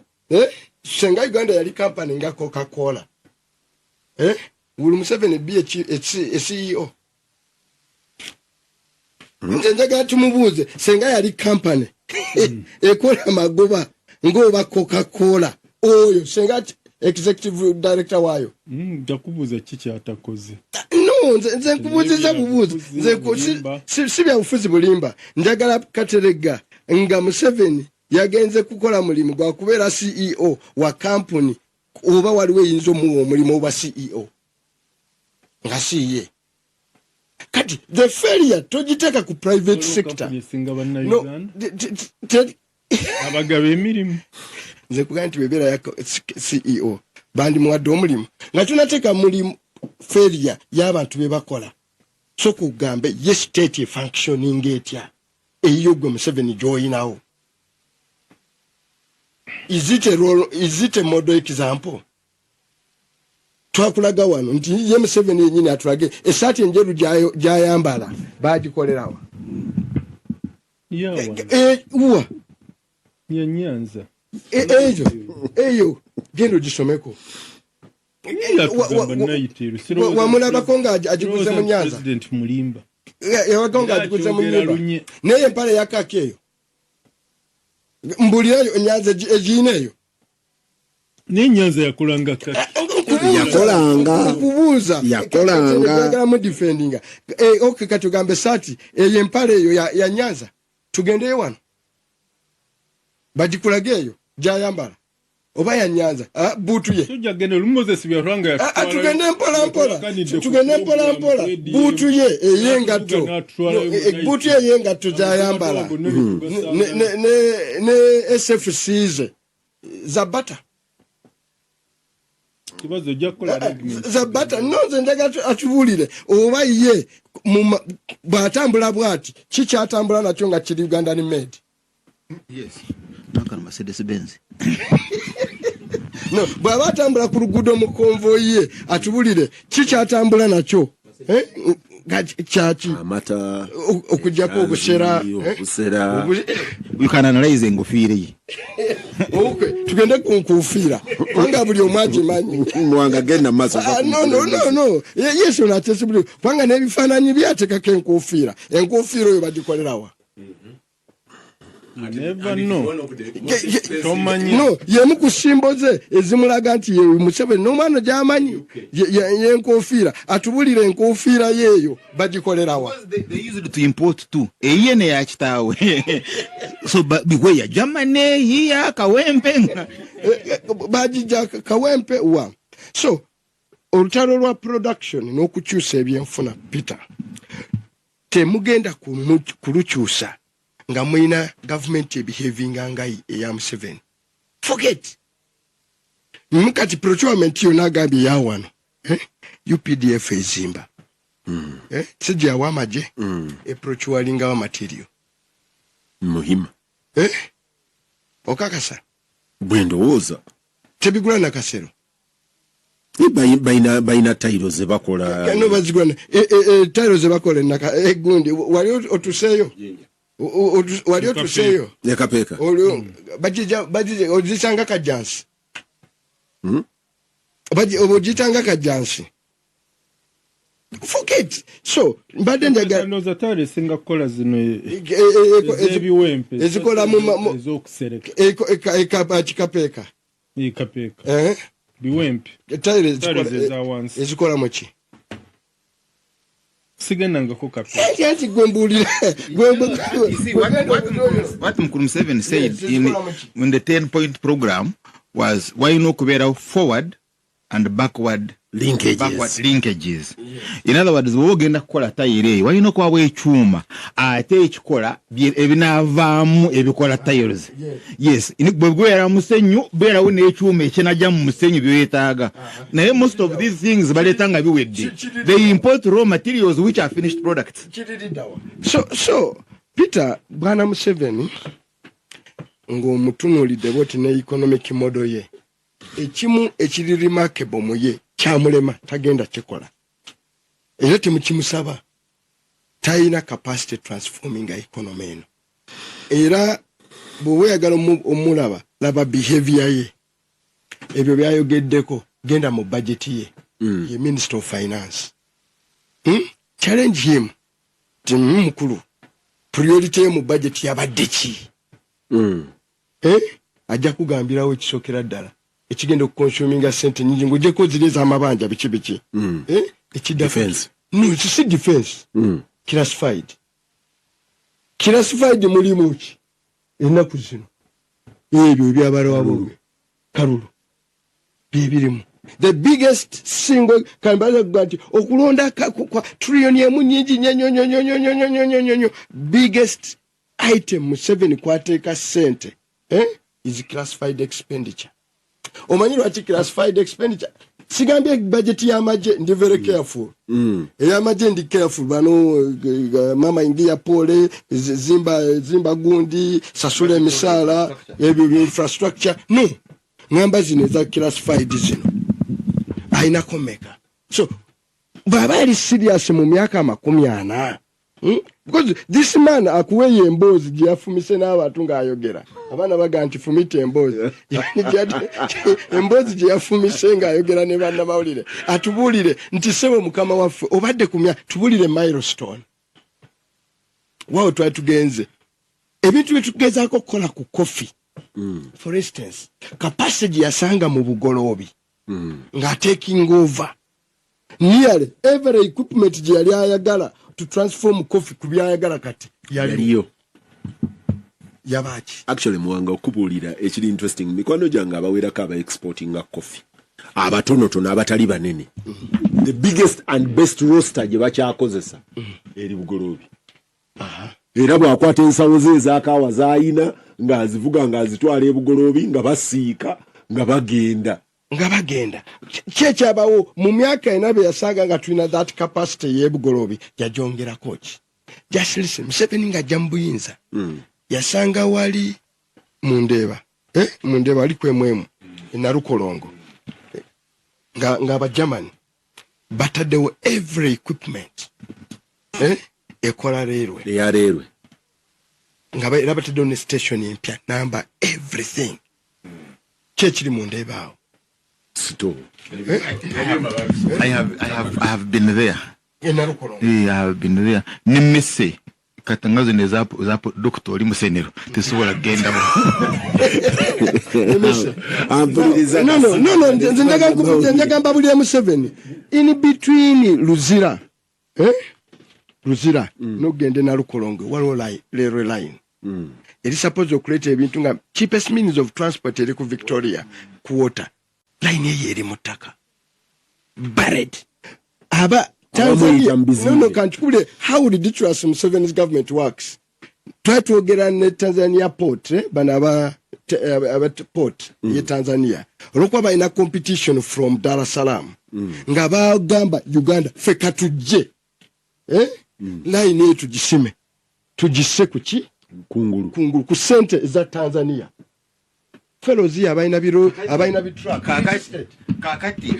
senga Uganda yali company nga Coca-Cola Yoweri Museveni be a CEO njenjaga tumubuuze senga yali company ekola magoba ngoba Coca-Cola oyo senga executive director wayo jakubuza kiki atakoze no nze nkubuziza bubuzi nze sibya bufuzi bulimba njagala katerega nga Museveni yagenze kukola mulimu gwa kubeera CEO wa company oba waliwo yinzo mu omulimu oba CEO nga siye kati the failure tojiteka ku private sector no abagabe emirimu nze kuganti bebera ya CEO bandi muwadde omulimu nga tunateka mulimu failure y'abantu be bakola so kugambe yes state functioning etya eyo gwe Museveni joyinawo is it a model example twakulaga wano nti ye Museveni yenyini atulage esati enjeru jayambala bagikolerawa uwa nyanyanza eyo gendo gisomeko wamulabako nga agiguze mu Nyanza yawagonga agiguze mu nyumba naye empale yakaki eyo mbulirayo Nyanza egiina eyo n'Enyanza yakolanga kaki yakolanga mu defendinga okay katugambe sati eyo empale eyo ya Nyanza tugendeyo wano bagikulage eyo jayambala oba ya Nyanza butu ye tujagene Moses byaranga ya tugende mpola butu ye eyengato butu ye yengato jayambala ne SFCs zabata kibazo jakola argument zabata nonze ndaga atubulire oba ye batambula bwati kikyatambula nakyo nga kiri Uganda ni made yes nakana Mercedes Benz no bw'abatambula ku luguudo mu konvoyi ye atubulire kikyatambula nakyo chachi amata okujjapo obusera you can analyze engofiri okay tugende kunkufiira wanga buli omwaji manyi mwanga genda maso no yes una tesibuli wanga nebifananyi byateka kenkufiira enkufiira oyo bagikolerawa never know no yemu kusimboze ezimulaga nti ye Museveni n'omwana gy'amanyi yenkofiira atubulire enkofiira yeeyo bagikolerawa they used to import too eyene ya kitaawe so biwe ya Germany hiya kawempe bajija kawempe wa so olutalo lwa production n'okukyusa ebyenfuna Peter temugenda kulukyusa nga mwina government behaving ngai eya Museveni forget mukati procurement yo nagambye ya wano UPDF ezimba sijja wamaje procuring wa material muhimu okakasa bwendowooza tebigula na kasero baina tairo ze bakola no bazigwana tairo ze bakola naka egundi wali otuseyo wali otuseyo nekapeka olyo bajija ozisanga kajansi ojitanga kajansi forget so mbadde njaga noza tare singa kola zino ebiwempe ezikola mu ezokusereka ekapeka biwempe tare ezikola mochi sigenda ngako kapeka yati gwembulira what Mukuru Museveni said when the 10-point program was why no kubera forward and backward linkages. In other words, wogenda kukola tayire wayino kwa bwechuma ate ekikola ebinavamu ebikola tires. Yes, inigwera musenyu bera wone echuma ekinaja mu musenyu byetaaga. Naye most of these things baletanga biwedde. They import raw materials which are finished products. So Peter Bwana Museveni ngo mutunulide boti ne economic model ye. Ekimu ekiri remarkable muye kyamulema tagenda kikola era temukimusaba tayina capacity transforming economy eno era bweyagala omulaba laba behavior ye ebyo byayogeddeko genda mu budget ye ye Minister of Finance challenge him mukulu priority ye mu budget yabadde ki ajja kugambirawo ekisokera ddala ekigenda okuconsuminga sente nyingi ngojeko ziriza amabanja biki defense no it's defense classified mulimu ki enaku zino ebyo byabalawa bombe kalulu bibirimu the biggest single kambaza gwanti okulonda kwa trillion emu nyingi nyonyo biggest item Museveni kwateeka sente is classified expenditure. Omanyi lwaki classified expenditure sigambye budget ya maje ndi very careful ya maje ndi careful bano mama ingia pole zimba gundi sasule emisala ebyo infrastructure no ngamba zino za classified zino aina komeka so baba ali serious mu myaka 40 because this man akuweye embozi gyafumise n'abantu ng'ayogera abana baga nti fumite embozi embozi gyafumise ng'ayogera ne banna mawulire atubulire nti sebo mukama waffe obadde kumya tubulire milestone wao twatugenze ebintu bitugezaako kukola ku coffee for instance capacity yasanga mu bugolobi nga taking over nearly every equipment gyali ayagala to transform coffee kubyayagala kati yaliyo yabaki actually muwanga okubulira ekiri interesting mikwano janga abawerako aba exporting coffee abatonotono abatali banene the biggest and best roaster gye bakyakozesa eri bugolobi era bwakwata ensawo ze ezakaawa zaayina ng'azivuga ng'azitwala ebugolobi nga basiika nga bagenda kyekyabawo mu myaka enabe yasaga nga tulina that capacity y'ebugolobi yajongerako ki just listen Museveni nga ajja mu buyinza yasanga wali mundeeba ali kwemwemu enalukolongo nga aba Germany bataddewo every equipment ekola leerwe ya leerwe nga batadde ne station empya number everything kyekiri mu ndeebaawo store. I have been there. I have been there. Nimese katangazo ne zapo Dr. Oli Musenero tesobola genda no njagamba buli Museveni in between Luzira nogende na Lukolonge waliwo railway line it is supposed to create ebintu nga cheapest means of transport eri ku Victoria quarter line eri mutaka buried aba Tanzania no kanchukule how ridiculous Museveni's government works. Try to get a Tanzania port banaba port ye Tanzania olwokuba ina competition from Dar es Salaam nga bagamba Uganda feka tujje line yetu gisime tugisse kuki kungulu ku sente za Tanzania fellows abaina biro abaina bitruck kakati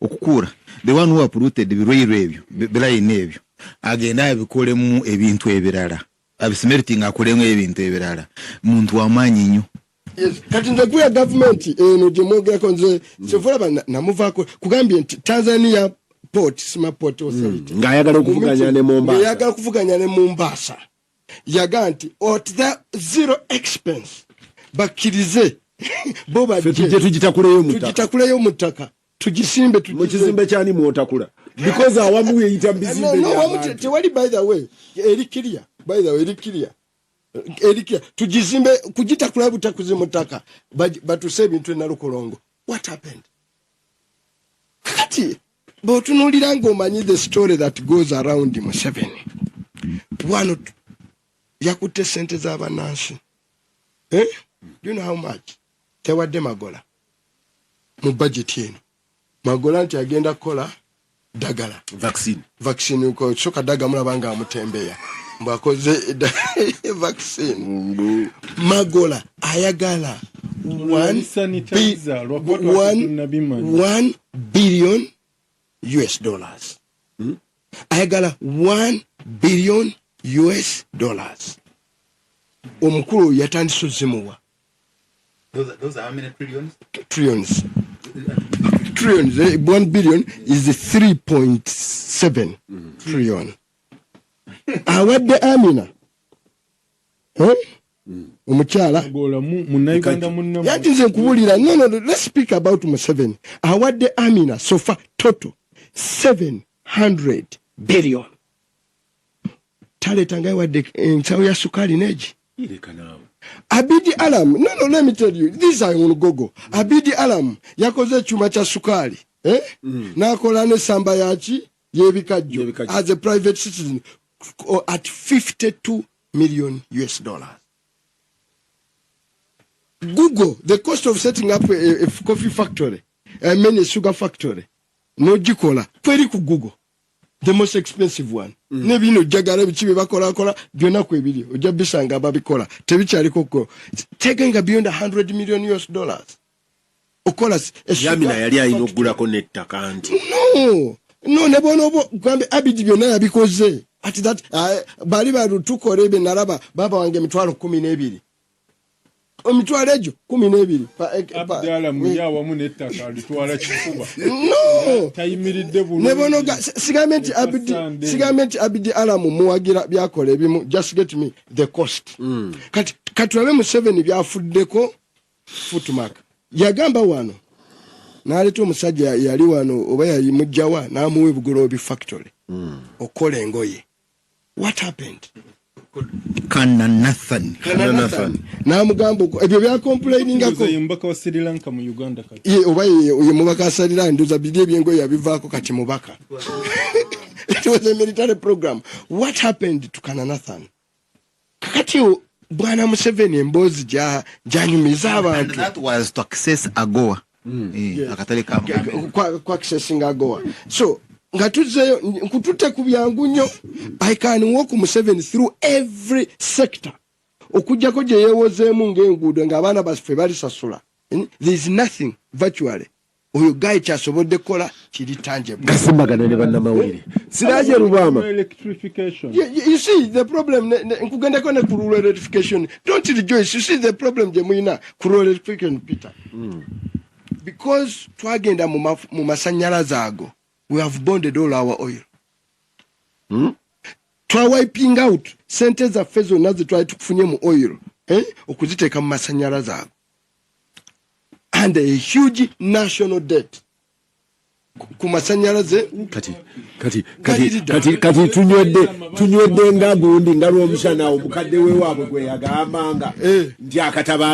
okukura the one who uprooted the railway ebyo belayine ebyo agenda abikolemu ebintu ebirala abismelting akolemu ebintu ebirala muntu wamanyi nnyo. Yes, kati nze kuya government eno gyemwogera konze sevola namuvako kugambye nti Tanzania port smart port authority ngayagala okuvuganya ne Mombasa yaga nti at the zero expense bakirize boba tujitakuleyo mutaka tugisimbe mu kizimbe kyani mwotakula because awamu yeyita bizimbe no tewali by the way erikiria tugizimbe kugitakula butakuze mutaka batuse ebintu na Lukolongo. What happened? Kati botunulira ngomanyi the story that goes around Museveni one yakutte sente z'abanansi do you know how much tewadde Magola mu budget yenu Magola nti agenda kola dagala vaccine uko soka daga mulabanga amutembeya mbakoze vaccine Magola ayagala 1 billion US dollars ayagala 1 billion US dollars omukulu yatandise zimuwa. Those are how many trillions? Trillions. 1 billion is 3.7 trillion. Awadde Amina. Omukyala. Yatinze kubulira. No, let's speak about Museveni. Awadde Amina so far total 700 billion. Taleta ngai wadde ensawo ya sukali neji. Abidi Alam, no, let me tell you, this I on Google. Abidi Alam, yakoze chuma cha sukali, na kolane samba yachi, yebikajjo, as a private citizen, at 52 million US dollars. Google, the cost of setting up a coffee factory, a sugar factory, no jikola, kweri ku Google. The most expensive one. Nebi no jagala bichibe bakola byonna ku ebiri ojja bisanga babikola tebikyali koko taking beyond 100 million US dollars. Okola Yamina yali ayina okugulako nettaka anti. No ne bono gambe Abidi byonna yabikoze. At that bali barutukole be naraba baba wange mitwalo 12. Omitwalo ejo 12 Abdala muyawa mu nettaka alitwala kifuba. No tayimiridde bulu nebono sigamenti Abidi Alamu muwagira byakola ebimu just get me the cost. Kati wabe Museveni byafuddeko footmark yagamba wano naleeta omusajja yali wano oba yali mujjawa n'amuwa ebuguloobi factory okola engoye. What happened? Kana Nathan namugamba ebyo bya complainingako mbaka wa Sri Lanka mu Uganda kati oba ye mubaka asalira ndoza bidye byengo yabivaako kati mubaka. It was a military program. What happened to Kana Nathan? Kati bwana Museveni embozi janyumiza abantu. That was to access AGOA. Akatale ka kwa accessing AGOA. So ngatuzeyo nkutute kubyangu nnyo. I can walk Museveni through every sector. Okujjako gye yeewozeemu ng'enguudo ng'abaana baffe bali sasula. There is nothing virtually. Oyo guy kyasobodde kola kiri tangible. Gasimbagane ne bannamawulire Siraje Rubama. Electrification. You see the problem nkugenda kone ku rural electrification. Don't rejoice. You see the problem jemuina ku rural electrification Peter. Because twagenda mu masanyalaze ago, we have bonded all our oil. Try wiping out sente zaffe zonna try tukufunye mu oil okuziteeka mu masanyalaze ago. And a huge national debt. Kumasanyalaze kati tunywedde nga gundi nga Rwomushana omukadde we waabwe gwe yagambanga nti akataba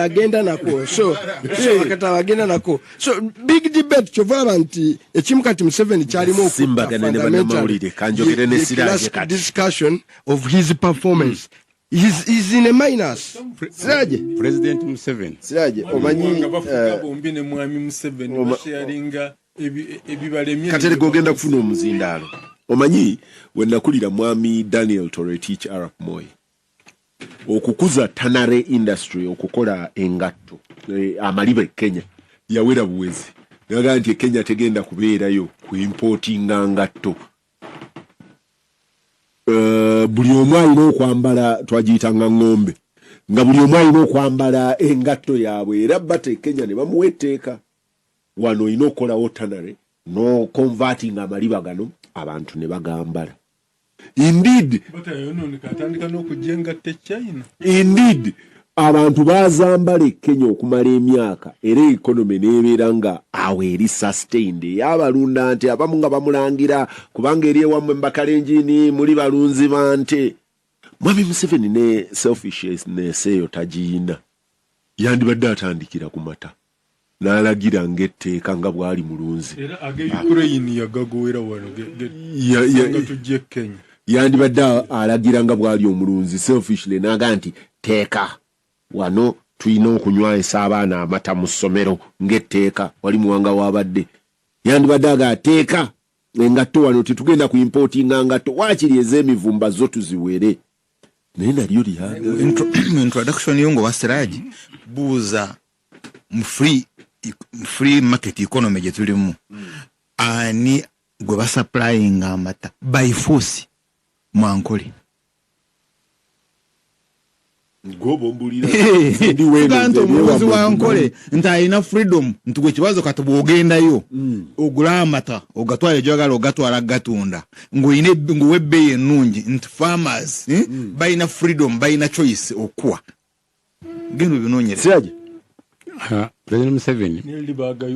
agenda nako so big debate kyova nti ekimu kati Museveni kyalimu Gasimbagane ne bannamawulire kanjogere ne Siraje kati discussion of his performance. He's in a minus. Siraje President Museveni Siraje omanyi bombi ne mwami Museveni basharinga ebibalemye katele gogenda kufuna omuzindaalo omanyi wenakulira mwami Daniel Toroitich Arap Moi okukuza tanare industry okukola engatto amalibe Kenya yawera buwezi naga nti Kenya tegenda kubeerayo ku importinga ngatto buli omu alina okwambala twagiyitanga ng'ombe nga buli omu alina okwambala engatto yaabwe era bate Kenya ne bamuweteeka wano olina okukolawo tanare no converting amaliba gano abantu ne bagambala indeed abantu bazambala Kenya okumala emyaka era economy nebeera nga awe eri sustained yabalunda nti abamu nga bamulangira kubanga eri ewammwe mbakalenjini muli balunzi bante mwami Museveni ne selfishness eyo tagiyina yandibadde atandikira ku mata n'alagira ng'etteeka nga bwali mulunzi era Ukraine yagagowera wano nga tujje Kenya yandibadde alagira nga bwali omulunzi selfishly n'aga nti teeka wano tulina okunywesa abaana amata mu ssomero ng'etteeka wali muwanga wabadde yandibadde agateeka engatto wano tetugenda ku importinga ngatto waakiri ez'emivumba zo tuziwere naye nalyo lyaga introduction yongo wa Siraji buuza mu free market economy gye tulimu ani gwe basupplying amata by force mwankole gobo mbulira ndiwendo omuzi wankole nti alina freedom nti gwe kibazo kati bw'ogendayo ogula amata ogatwala gy'oyagala ogatwala gatunda ng'owebbeeyi ennungi nti farmers balina freedom balina choice okuwa genda obinoonyere Siraje President Museveni nili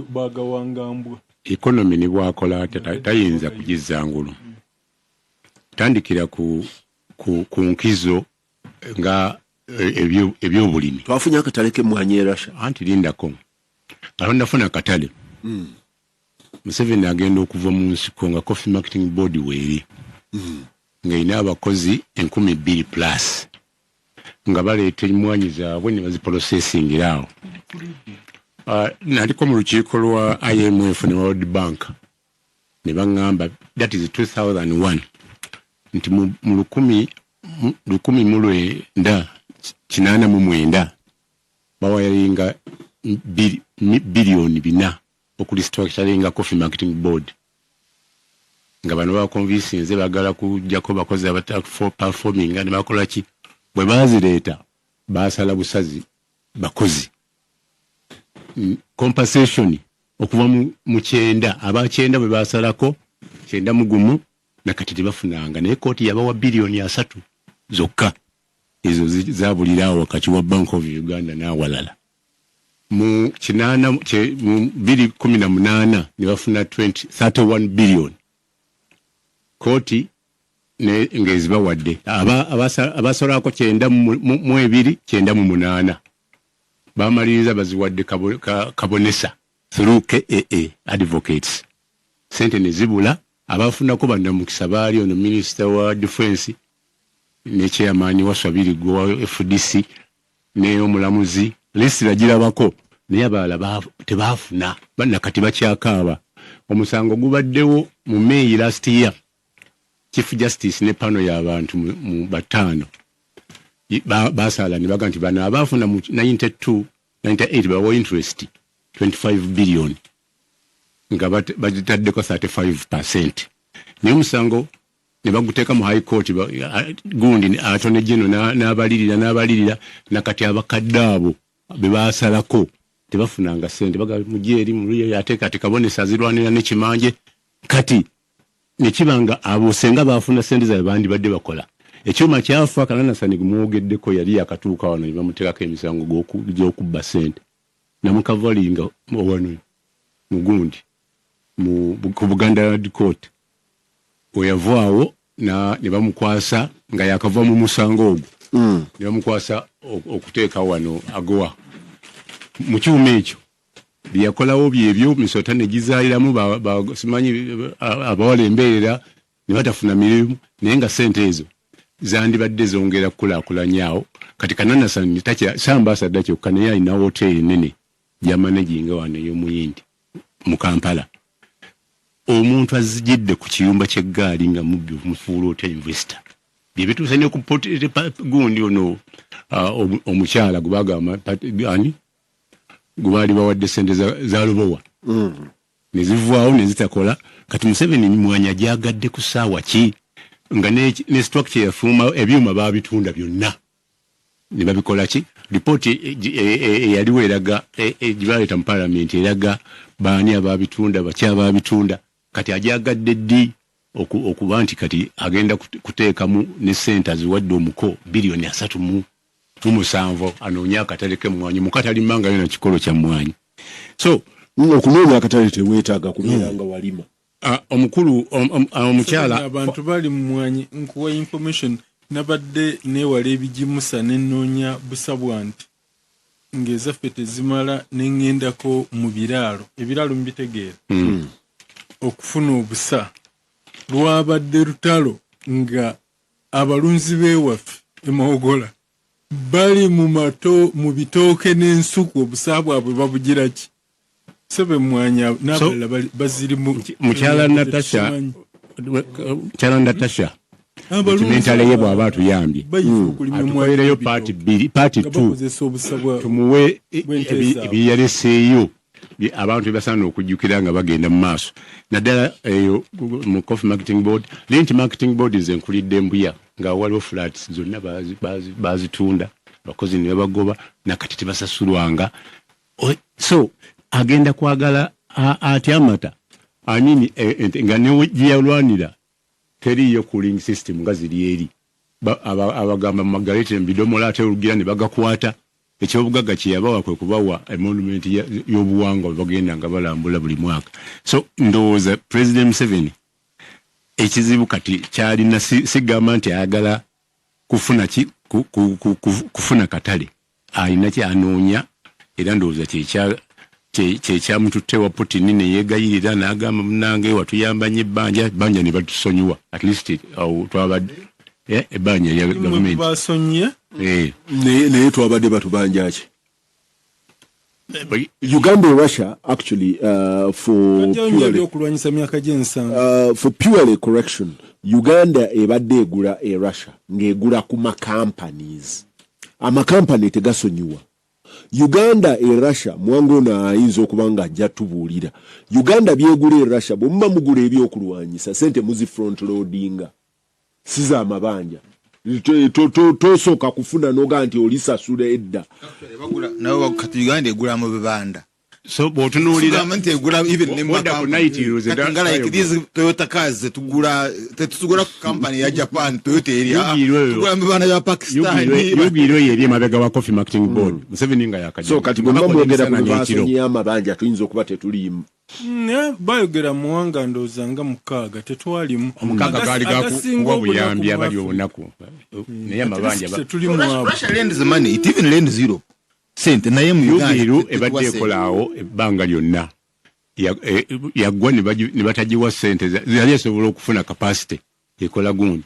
bagawangambwa economy ni bwakola tayinza kugizangulu tandikira ku nkizo nga ebyobulimi twafunye akatale k'emmwanyi e Russia anti lindako alondafuna akatale Museveni agenda okuva mu nsiko nga Coffee Marketing Board weeri nga ina abakozi 2,000 plus nga baleeta emmwanyi zaabwe ne baziprocessingira awo naliko mu lukiiko lwa IMF ne World Bank ne baŋŋamba that is 2001 nti mu 1989 bawayalinga biliyoni 4 okulistructuringa Coffee Marketing Board nga bano bakonvinsinze bagala kujjako bakozi performing ne bakola ki bwe bazireeta basala busazi bakozi compensation okuva mu 9 aba 9 bwe basalako 9 mu gumu nakati tebafunanga naye kooti yabawa biliyoni 3 zokka ezo zabulirawo wakati wa Bank of Uganda n'awalala mu 2018 ne bafuna 31 billion kooti ne ngezi bawadde abasolako 9 mu 2 9 mu 8 bamaliriza baziwadde kabonesa through KAA advocates sente ne zibula abafunako bannamukisa baali ono Minister wa Defense ne chairman wa Swabiri gwa FDC ne omulamuzi list lagirabako naye abalala tebafuna bannakati bakyakaaba omusango gubaddewo mu May last year Chief Justice ne pano y'abantu mu batano basala ne baga nti bana abafuna mu 98 bawo interest 25 billion nga bagitaddeko 35%. Naye omusango ne baguteeka mu high court gundi atone general n'abalirira nakati abakadde abo be baasalako tebafunanga ssente mujeri muluyo yateeka ati kabonesa azirwanira n'ekimanje kati nekibanga abo senga baafuna ssente zaabwe bandibadde bakola ekyuma kyafa Kananasani gumwogeddeko yali yakatuuka wano ne bamuteekako emisango gy'okubba ssente namukavalinga owano mugundi ku Buganda Land Court oyavaawo ne bamukwasa nga yakava mu musango ogwo ne bamukwasa okuteeka wano agowa mu kyuma ekyo byakolawo byebyo misota ne gizaaliramu simanyi abawala embeerera ne batafuna mirimu naye nga ssente ezo zandibadde zongera kukulaakulanyawo kati Kananasani sambaasadda kyokka naye alina woteeri nene gyamanaginga wano ey'omuyindi mu Kampala. Omuntu azijidde ku kiyumba ky'eggaali nga mubbi omufuula otya investor bye bituusa ne ku gundi ono omukyala gubagamba ani gubaali bawadde ssente za lubowa ne zivaawo ne zitakola kati Museveni mwanya gyagadde ku ssaawa ki nga ne structure yafuuma ebyuma baabitunda byonna ne babikola ki ripooti eyaliwo eraga gibaleeta mu palamenti eraga baani abaabitunda baki abaabitunda kati ajagadde ddi okuba nti kati agenda kuteekamu ne ssente ziwadde omuko bilioni 3.7 anoonya akatale k'emmwanyi mukatali mmanga yona kikolo kya mmwanyi so okunoonya akatale teweetaaga kubeera nga walima omukulu omukyala abantu bali mu mmwanyi nkuwa information nabadde neewala ebigimusa nenoonya busabwa nti ng'ezaffe tezimala neŋŋendako mu ebiraalo mubitegeera okufuna obusa lwabadde lutalo nga abalunzi beewaffe emawogola bali mu bitooke n'ensuku obusa bwabwe babugira ki sebe mwanya n'abalala bazirimu mukyala Natasha Kimentale ye bw'aba atuyambye atukolereyo paati 2 tumuwe ebyeyaleseeyo abantu bebasaana okujjukira nga bagenda mu maaso naddala eyo mu Coffee Marketing Board Lint Marketing Board nze nkulidde Mbuya nga waliwo flats zonna bazitunda abakozi ne babagoba nakati tebasasulwanga so agenda kwagala atyamata anini nga ne gyeyalwanira teriyo cooling system nga ziri eri abagamba magalete mbidomola ate olugira ne bagakwata ekyobugagga kyeyabawa kwe kubawa monument y'obuwangwa bagenda nga balambula buli mwaka so ndowooza President Museveni ekizibu kati kyalina sigamba nti ayagala kufuna katale alina kyanoonya era ndowooza kyekyamututte wa Putin ne yeegayirira n'agamba munange watuyamba nnyo ebbanja ne batusonyiwa at least twabadde ebbanja lya gavumenti basonye naye twabadde batubanja ki Uganda and Russia actually for purely correction Uganda ebadde egula Russia ng'egula ku companies amakampani tegasonyiwa Uganda e Russia mwango na ayinza okuba nga ajja tubuulira Uganda byegula e Russia bwe mugula ebyokulwanyisa sente muzi front loadinga siza amabanja tosooka kufuna noga nti olisasula edda nawe wakati Uganda egula mu bibanda so botunuulira even ne ngala ikidizi Toyota cars tugula company ya Japan Toyota area tugula mbana ya Pakistan yugiro yeri mabega wa Coffee Marketing Board Museveni nga yakajja so kati bwe mwogera ku basonyi amabanja tuyinza okuba tetulimu bayogera muwanga ndozanga mukaaga tetwalimu omukaaga kali gakuwa buyambi abali olunaku naye amabanja Russia lend the money it even lend zero sente naye mu Uganda ebadde ekolaawo ebbanga lyonna yaggwa ne batagiwa sente yali asobola okufuna capacity ekola gundi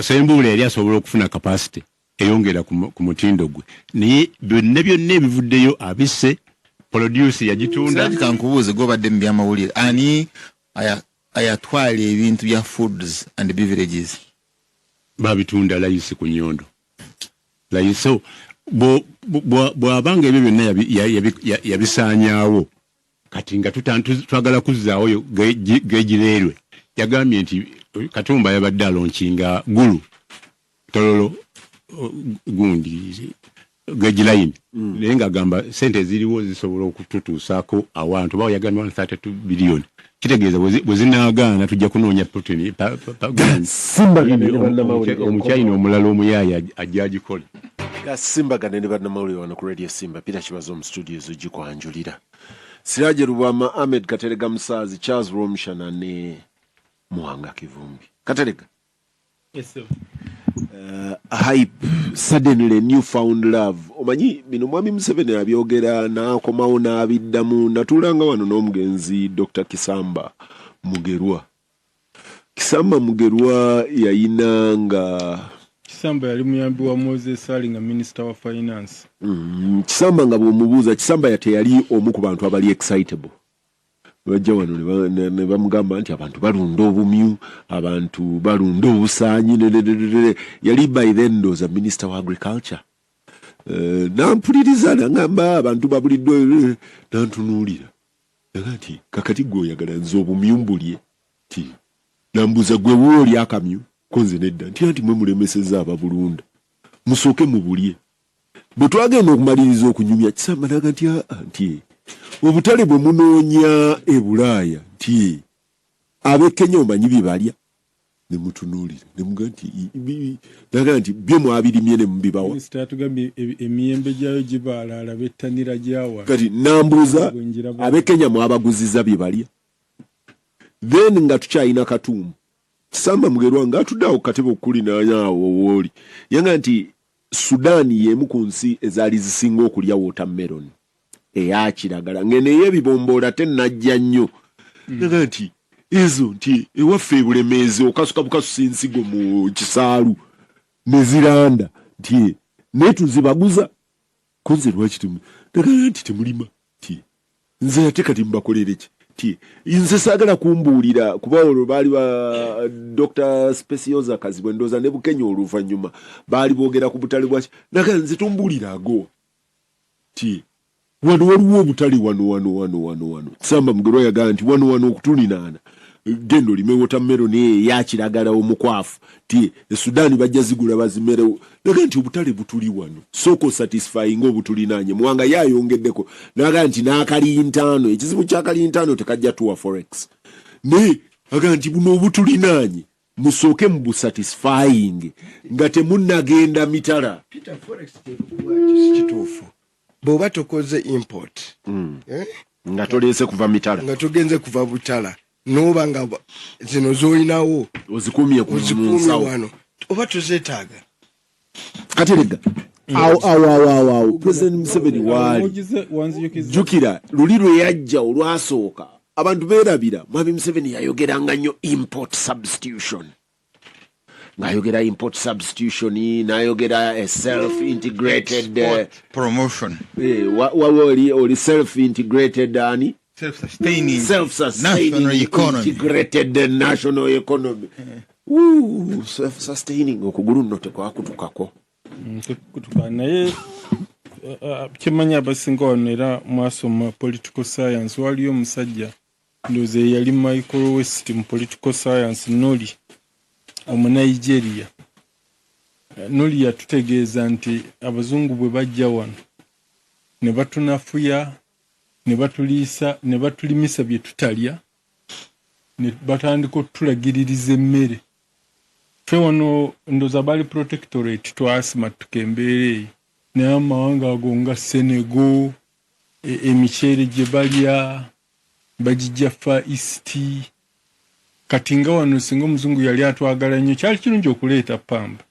Sembule yali asobola okufuna capacity eyongera ku mutindo gwe naye byonna ebivuddeyo abisse produce yagitunda kankubuuze gobadde mu byamawulire ani ayatwala ebintu bya foods and beverages babitunda layisi ku nyondo layisi bw'abanga ebyo byonna yabisaanyaawo kati nga twagala kuzzaawo gegireerwe yagambye nti Katumba yabadde alonkinga gulu tololo gundi gegilayini naye ng'agamba sente ziriwo zisobola okututuusaako awantu bawo yagambye 132 biliyoni kitegeeza bwe zinaagaana tujja kunoonya protein omukyayina omulala omuyaaya ajja agikole Gasimbagane ne bannamawulire wano ku Radio Simba Peter Kibazo mu studios ugikwanjulira Siraje Rubama Ahmed Katerega Musazi Charles Rwomushana ne Muhanga Kivumbi Katerega yes sir hype suddenly newfound love omanyi bino mwami Museveni abyogera nakomawo n'abiddamu natulanga wano n'omugenzi Dr. Kisamba Mugerwa yayinanga Kisamba yali muyambi wa Moses Ali nga minister wa finance Kisamba nga bw'omubuuza Kisamba yateyali omu ku bantu abali excitable bajja wano ne bamugamba nti abantu balunda obumyu abantu balunda obusaanyi yali by then ndoza minister wa agriculture nampuliriza nangamba abantu babuliddwa nantunuulira nti kakati gwe oyagala nze obumyu mbulye ti nambuza gwe wooli akamyu konze nedda nti mwe mulemeseza ababulunda musooke mubulye bwe twagenda okumaliriza okunyumya Kisamba naga nti obutale bwe munoonya e Bulaaya nti ab'e Kenya omanyi bye balya ne mutunuulira ne muga nti bye mwabirimye ne mubibawa minisita atugambye emiyembe gyayo gibaala alaba ettanira gyawa kati nambuuza ab'e Kenya mwabaguziza bye balya then nga tukyayina Katumba Kisamba Mugerwa nga atuddeawo ku katebe okukulinaawo wooli yanga nti Sudaani y'emu ku nsi ezaali zisinga okulya watermelon eya kiragala ngene yebibomboola tennajja nnyo naga nti ezo nti ewaffe ebulemeezi okasuka bukasusa ensigo mu kisaalu ne ziranda nti naye tuzibaguza konze lwaki naga nti temulima nti nze ate kati mubakolere ki nti nze saagala kumbuulira kuba olwo baali ba Dr. Specioza Kazibwe ndooza ne Bukenya oluvannyuma baali boogera ku butale bwaki naga nze tumbuulira ago nti wano waliwo obutale wano Kisamba Mugerwa yagaa nti wano okutulinaana genda olime watermelon eya kiragala omukwafu ti Sudaani bajja zigula bazimerewo naga nti obutale butuli wano soko satisfying obutulinaanye Muwanga yayongeddeko naga nti n'akalintaano ekizibu ky'akalintaano tekajja tuwa forex naye aga nti buno obutulinaanye musooke mu busatisfying nga temunnagenda mitala Peter forex kituufu bw'oba tokoze import nga toleese kuva mitala nga togenze kuva butala n'oba nga zino z'olinawo ozikuumye wano oba tozeetaaga Katerega awo President Museveni waali jjukira luli lwe yajja olwasooka abantu beerabira mwami Museveni yayogeranga nnyo import substitution ngayogera import substitution nayogera self-integrated promotion oli self-integrated ani self-sustaining integrated national economy self-sustaining okugulu nno tekwakutukako kutuka naye kimanya abasinga wano era mwasoma political science waliyo omusajja ndooza yali Michael West mu political science Noli Omunigeria Noli yatutegeeza nti abazungu bwe bajja wano ne batunafuya ne batuliisa ne batulimisa bye tutalya ne batandika otulagiririza emmere ffe wano ndooza baali protectorate twasima tukembeere naye amawanga ago nga Senegal emiceere gye balya bagijja Far East kati nga wano singa omuzungu yali atwagala nnyo kyali kirungi okuleeta pamba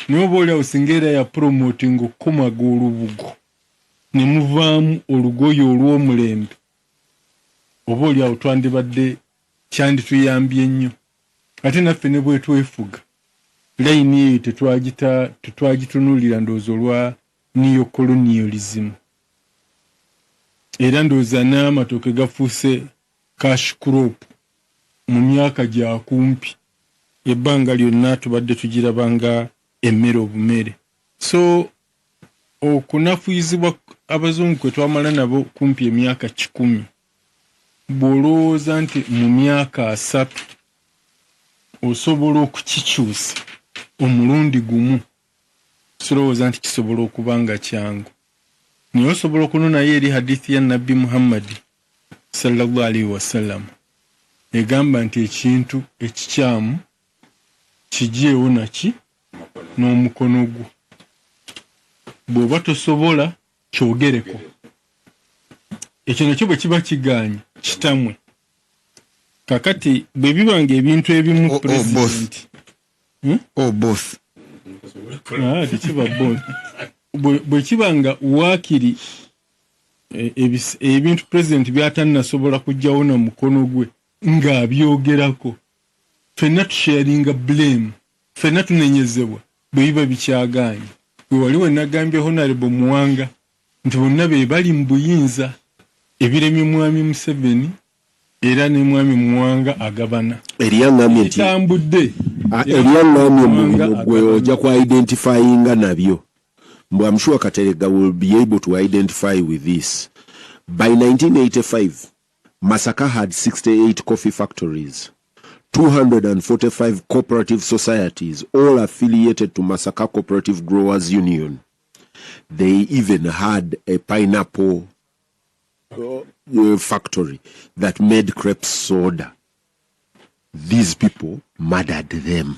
naye oba oliawo singa era ya promoting okukomaga olubugo ne muvaamu olugoye olw'omulembe oba oliawo twandibadde kyandituyambye nnyo ate naffe ne bwe twefuga layini eyo tetwagitunuulira ndowooza olwa neocolonialism era ndowooza n'amatooke gafuuse cash crop mu myaka gya kumpi ebbanga lyonna tubadde tugirabanga emmere obumere so okunafuyizibwa abazungu kwe twamala nabo kumpi emyaka 10 bw'olowooza nti mu myaka 3 osobola okukikyusa omulundi gumu, kirowooza nti kisobola okuba nga kyangu. Naye osobola okunonayo eri hadithi ya Nabbi Muhammadi sallallahu alaihi wasallam egamba nti ekintu ekikyamu kijeewo naki n'omukono gwo. Bw'oba tosobola kyogereko. Ekyo nakyo bwe kiba kiganye kitamwe. Kakati bwe bibanga ebintu ebimu president both tekiba both. Bwe kibanga waakiri ebintu president by'atannasobola kujjawo na mukono gwe ng'abyogerako, ffenna tusharinga blame, ffenna tunenyezebwa bwe biba bikyaganye. Bwe wali we nagambye Honorable Muwanga nti bonna be bali mu buyinza ebiremye mwami Museveni era ne mwami Muwanga agabana. Kitambudde Eliangambye mu gwe ojja ku identifyinga nabyo. I'm sure Katerega will be able to identify with this. By 1985, Masaka had 68 coffee factories, 245 cooperative societies, all affiliated to Masaka Cooperative Growers Union. They even had a pineapple factory that made crepe soda. These people murdered them.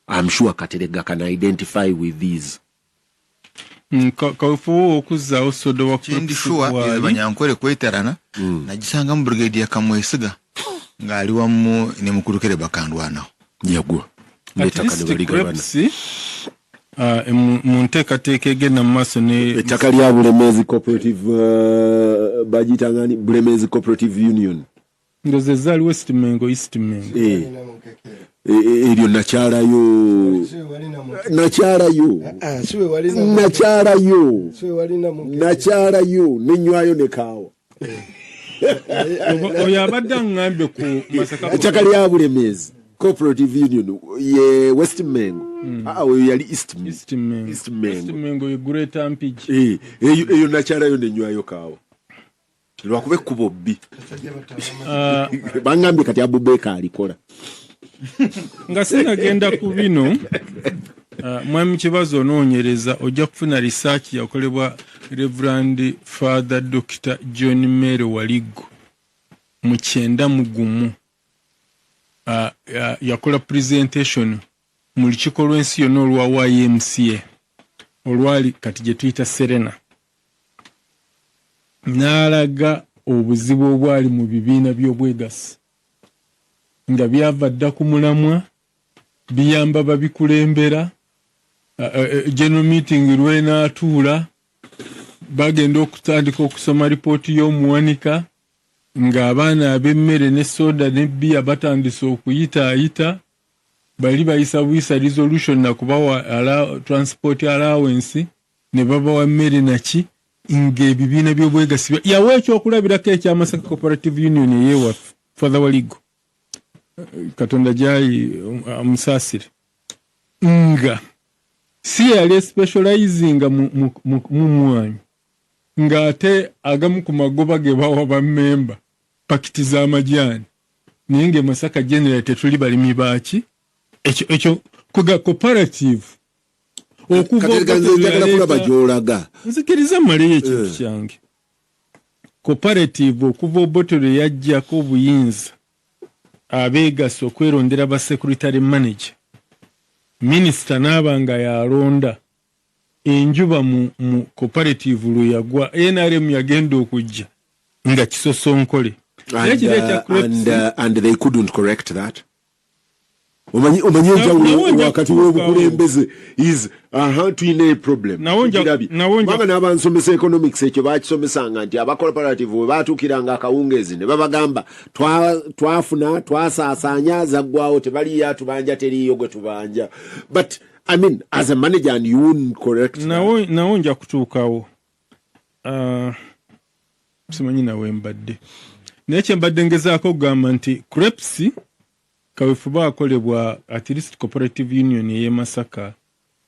I'm sure Katerega can identify with these. Kaufo okuzzaawo soda wa Chendishua banyankole kweterana nagisanga mu brigade ya Kamwesiga ng'ali wamu ne mukulukere bakandwana yagwa netaka ne baligabana mu nteekateeka egenda mu maaso ne ettaka lya Bulemezi Cooperative bagitangani Bulemezi Cooperative Union ndoze zali West Mengo East Mengo eryo nakyalayo nenywayo nekaawa oyo abadde aŋŋambye ku Masaka ettaka lya Bulemezi Cooperative Union ye West Mengo oyo yali East Mengo ye Great Ampigi eyo nakyalayo nenywayo kaawa lwakuba ekkubo bbi baŋŋambye kati Abubeka alikola nga sinagenda ku bino. Mwami Kibazo onoonyereza ojja kufuna research yakolebwa Reverend Father Dr. John Mere Waliggo mu 91. Yakola presentation mu lukiiko lw'ensi yonna olwa YMCA olwali kati gye tuyita Serena, n'alaga obuzibu obwali mu bibiina by'obwegasi nga byava dda ku mulamwa biyamba babikulembera. General meeting lwenaatuula bagenda okutandika okusoma ripooti y'omuwanika ng'abaana ab'emmere ne soda ne bbiya batandise okuyitaayita, bali bayisa buyisa resolution na kubawa transport allowance ne babawa mmere naki ng'ebibiina by'obwegasi yawa ekyokulabirako ekya Masaka Cooperative Union ey'ewaffe Father Waliggo Katonda gyali amusaasire nga si yali specializing mu mwanyi ng'ate agamu ku magoba ge bawa bammemba pakiti z'amajaani naye nga Masaka General tetuli balimi baaki ekyo kuga cooperative okuva nzikiriza maleyo ekintu kyange cooperative okuva obotolo yajjako obuyinza abeegasa okwerondera ba secretary manager minister n'abanga yalonda enjuba mu cooperative luyagwa NRM yagenda okujja nga kisosonkole and they couldn't correct that. Omanyi wakati w'obukulembeze is tuyina a problem banga n'abansomesa economics ekyo bakisomesanga nti abacooperative bwe baatuukiranga akawungeezi ne babagamba twafuna twasaasaanya zaggwawo tebaliyo atubanja teriyo gwe tubanja, but I mean as a manager and you wouldn't correct nawo nja kutuukawo simanyi nawe mbadde naye kye mbadde ngezaako okugamba nti crepes kawefuba akolebwa at least cooperative union y'e Masaka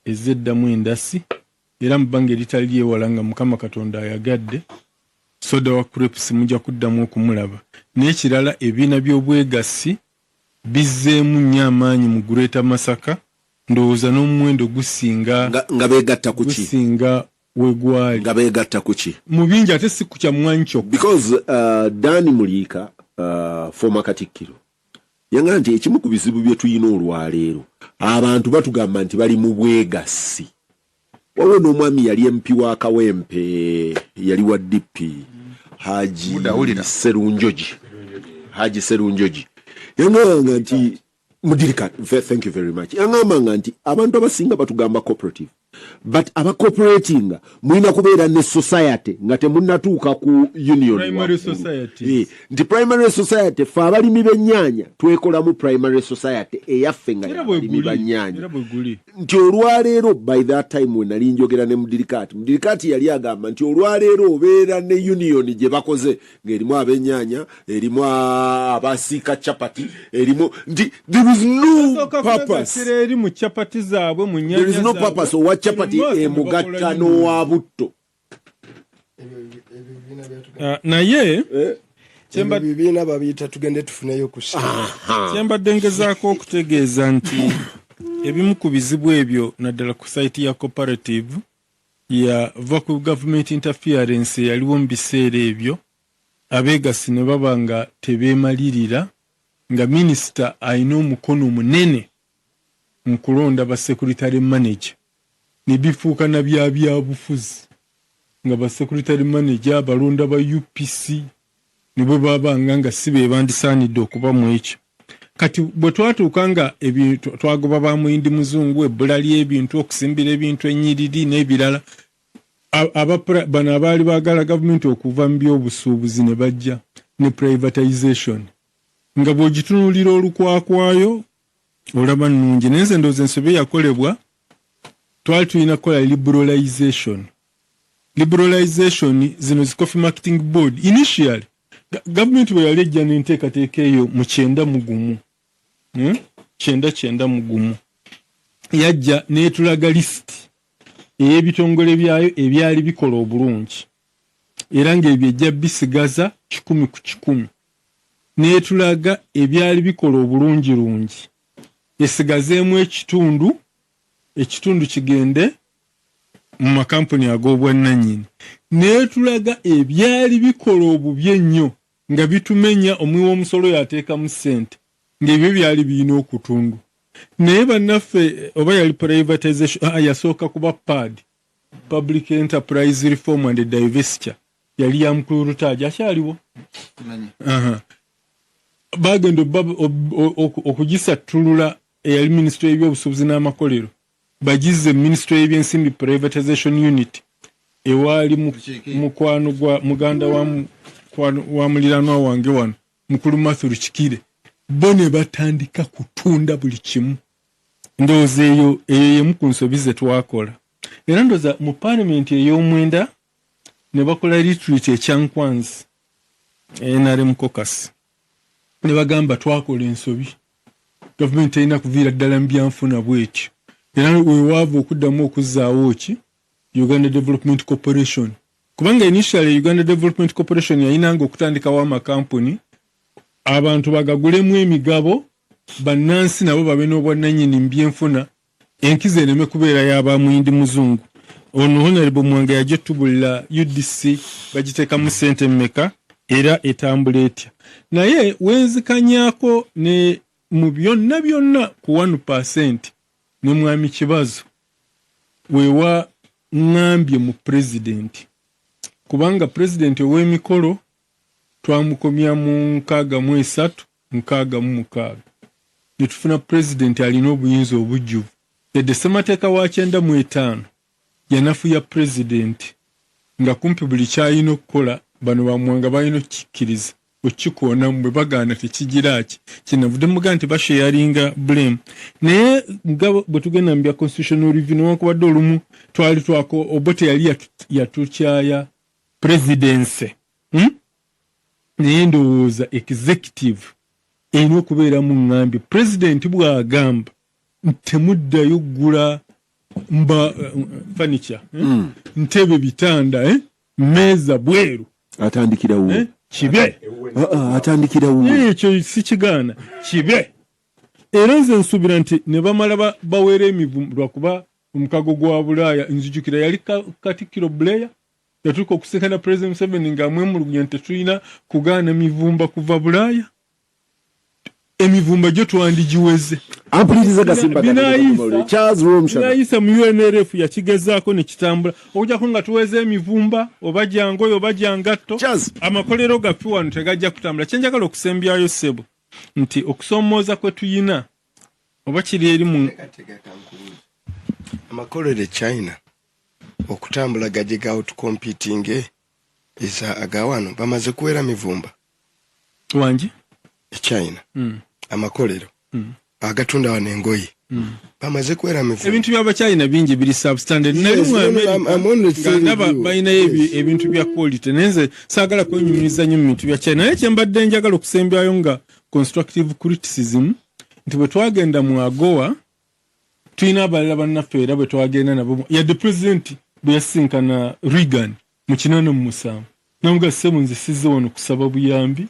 ezeddamu endasi era mu bbanga eritali lyewala nga Mukama Katonda ayagadde soda wa crepes mujja kuddamu okumulaba n'ekirala ebiina by'obwegassi bizzeemu nnyo amaanyi mu Greater Masaka ndowooza n'omuwendo gusinga nga beegatta ku ki gusinga we gwali nga beegatta ku ki mu bingi ate si ku kya mwanyi kyokka because Dani Muliika former Katikkiro yanga nti ekimu ku bizibu bye tuyina olwaleero abantu batugamba nti bali mu bwegassi waliwo n'omwami yali MP wa Kawempe yali wa DP Haji Serunjoji yanganga nti mudirika thank you very much yangamba nti abantu abasinga batugamba cooperative but aba cooperating muina kubeera ne society nga temunnatuuka ku union primary society nti primary society fa abalimi b'ennyaanya twekolamu primary society eyaffe nga abalimi b'ennyaanya nti olwaleero by that time we nali njogera ne mudirikaati yali agamba nti olwaleero obeera ne union gye bakoze ng'erimu ab'ennyaanya erimu abasiika chapati erimu nti there is no purpose there is no purpose wa chapati emugattano wa butto naye bibiina babiyita tugende tufuneyo ku kyembadde ngezaako okutegeeza nti ebimu ku bizibu ebyo naddala ku site ya cooperative yava ku government interference yaliwo mu biseera ebyo abeegasi ne baba nga tebeemalirira nga minisita alina omukono munene mu kulonda ba secretary manager ne bifuuka na byabufuzi nga ba secretary manager balonda ba UPC ne bwe babanga nga si be bandisaanidde okuba mu ekyo kati bwe twatuuka nga ebintu twagoba ba muyindi muzungu ebbula ly'ebintu okusimbira ebintu ennyiriri n'ebirala bano abaali baagala gavumenti okuva mu by'obusuubuzi ne bajja ne privatization nga bw'ogitunuulira olukwakwayo olaba nnungi naye nze ndowooza ensobi yakolebwa twali tulina kukola liberalization zino zi coffee marketing board initially gavumenti bwe yali ejja n'enteekateeka eyo mu 9 yajja n'etulaga lisiti ey'ebitongole byayo ebyali bikola obulungi era ng'ebyo ejja bisigaza 100 ku 100 n'etulaga ebyali bikola obulungirungi esigazeemu ekitundu kigende mu makampuni ag'obwannannyini n'etulaga ebyali bikola obubi ennyo nga bitumenya omwi w'omusolo yateekamu ssente ng'ebyo byali birina okutundu naye bannaffe oba yali privatization yasooka kuba public enterprise reform and divestiture yali ya mukulu Rutaaji akyaliwo bagenda okugisattulula eyali minisitule y'ebyobusuubuzi n'amakolero bagize minisitule y'ebyensimbi privatization unit ewaali mukwano gwa muganda wa muliraanwa wange wano mukulu Mathuru Kikire bo ne batandika kutunda buli kimu ndowooza eyo yemu ku nsobi ze twakola era ndowooza mu paalamenti ey'omwenda ne bakola retreat ekyankwanzi NRM caucus ne bagamba twakola ensobi gavumenti erina kuviira ddala mu byanfuna bw'etyo era wewaava okuddamu okuzzaawo ki Uganda Development Corporation kubanga initially Uganda Development Corporation yayinanga okutandikawo amakampuni abantu bagagulemu emigabo bannansi nabo babe n'obwannannyini mu byenfuna enkizo ereme kubeera y'abamuyindi muzungu ono Honorable Mwange yajja tubulira UDC bagiteekamu ssente mmeka era etambula etya naye wenzikanyaako ne mu byonna ku 1% ne mwami Kibazo wewa ngambye mu president kubanga president ow'emikolo twamukomya mu 63 netufuna president alina obuyinza obujjuvu yadde ssemateeka wa 95 yanafuya president nga kumpi buli kyalina okukola bano bamwanga balina okukikkiriza okikoona bwe bagaana tekigira ki kinavudde mugaa nti basharinga blame naye nga bwe tugenda mu bya constitutional review newankubadde olumu twali twako Obote yali yatukyaya presidency naye ndowooza executive erina okubeeramu ŋŋambye president bw'agamba temuddayo ggula furniture ntebe bitanda meeza bweru atandikirawo kibe atandikirawo ekyo si kigaana kibe era nze nsuubira nti ne bamala baweera emivumu lwakuba omukago gwa Bulaaya nzijukira yali Katikkiro Blair yatuuka okusekana President Museveni ng'amwemulugunya nti tetulina kugaana mivumba kuva Bulaaya emivumba gyo twandigiweze ampuliriza Gasimbagane Charles Rwomushana binayisa mu UNRF yakigezaako ne kitambula okujjako nga tuweze emivumba oba jangoyo oba jangatto amakolero gaffe wano tegajja kutambula kyenjagala okusembyayo ssebo nti okusoomooza kwe tuyina oba kiri eri mu amakolero China okutambula gaje ga out competing isa agawano bamaze kuwera mivumba wangi China amakolero agatunda wanengoyi bamaze kuwera mivumba ebintu by'aba China bingi biri substandard bayina ebintu bya quality nenze saagala kwenyumiza nnyo mu bintu bya China naye kyembadde njagala okusembyayo nga constructive criticism nti bwe twagenda mu AGOA tulina abalala bannaffe era bwe twagenda nabo yadde president bwe yasinkana Reagan mu 1987 namuga ssebo nze sizze wano kusaba buyambi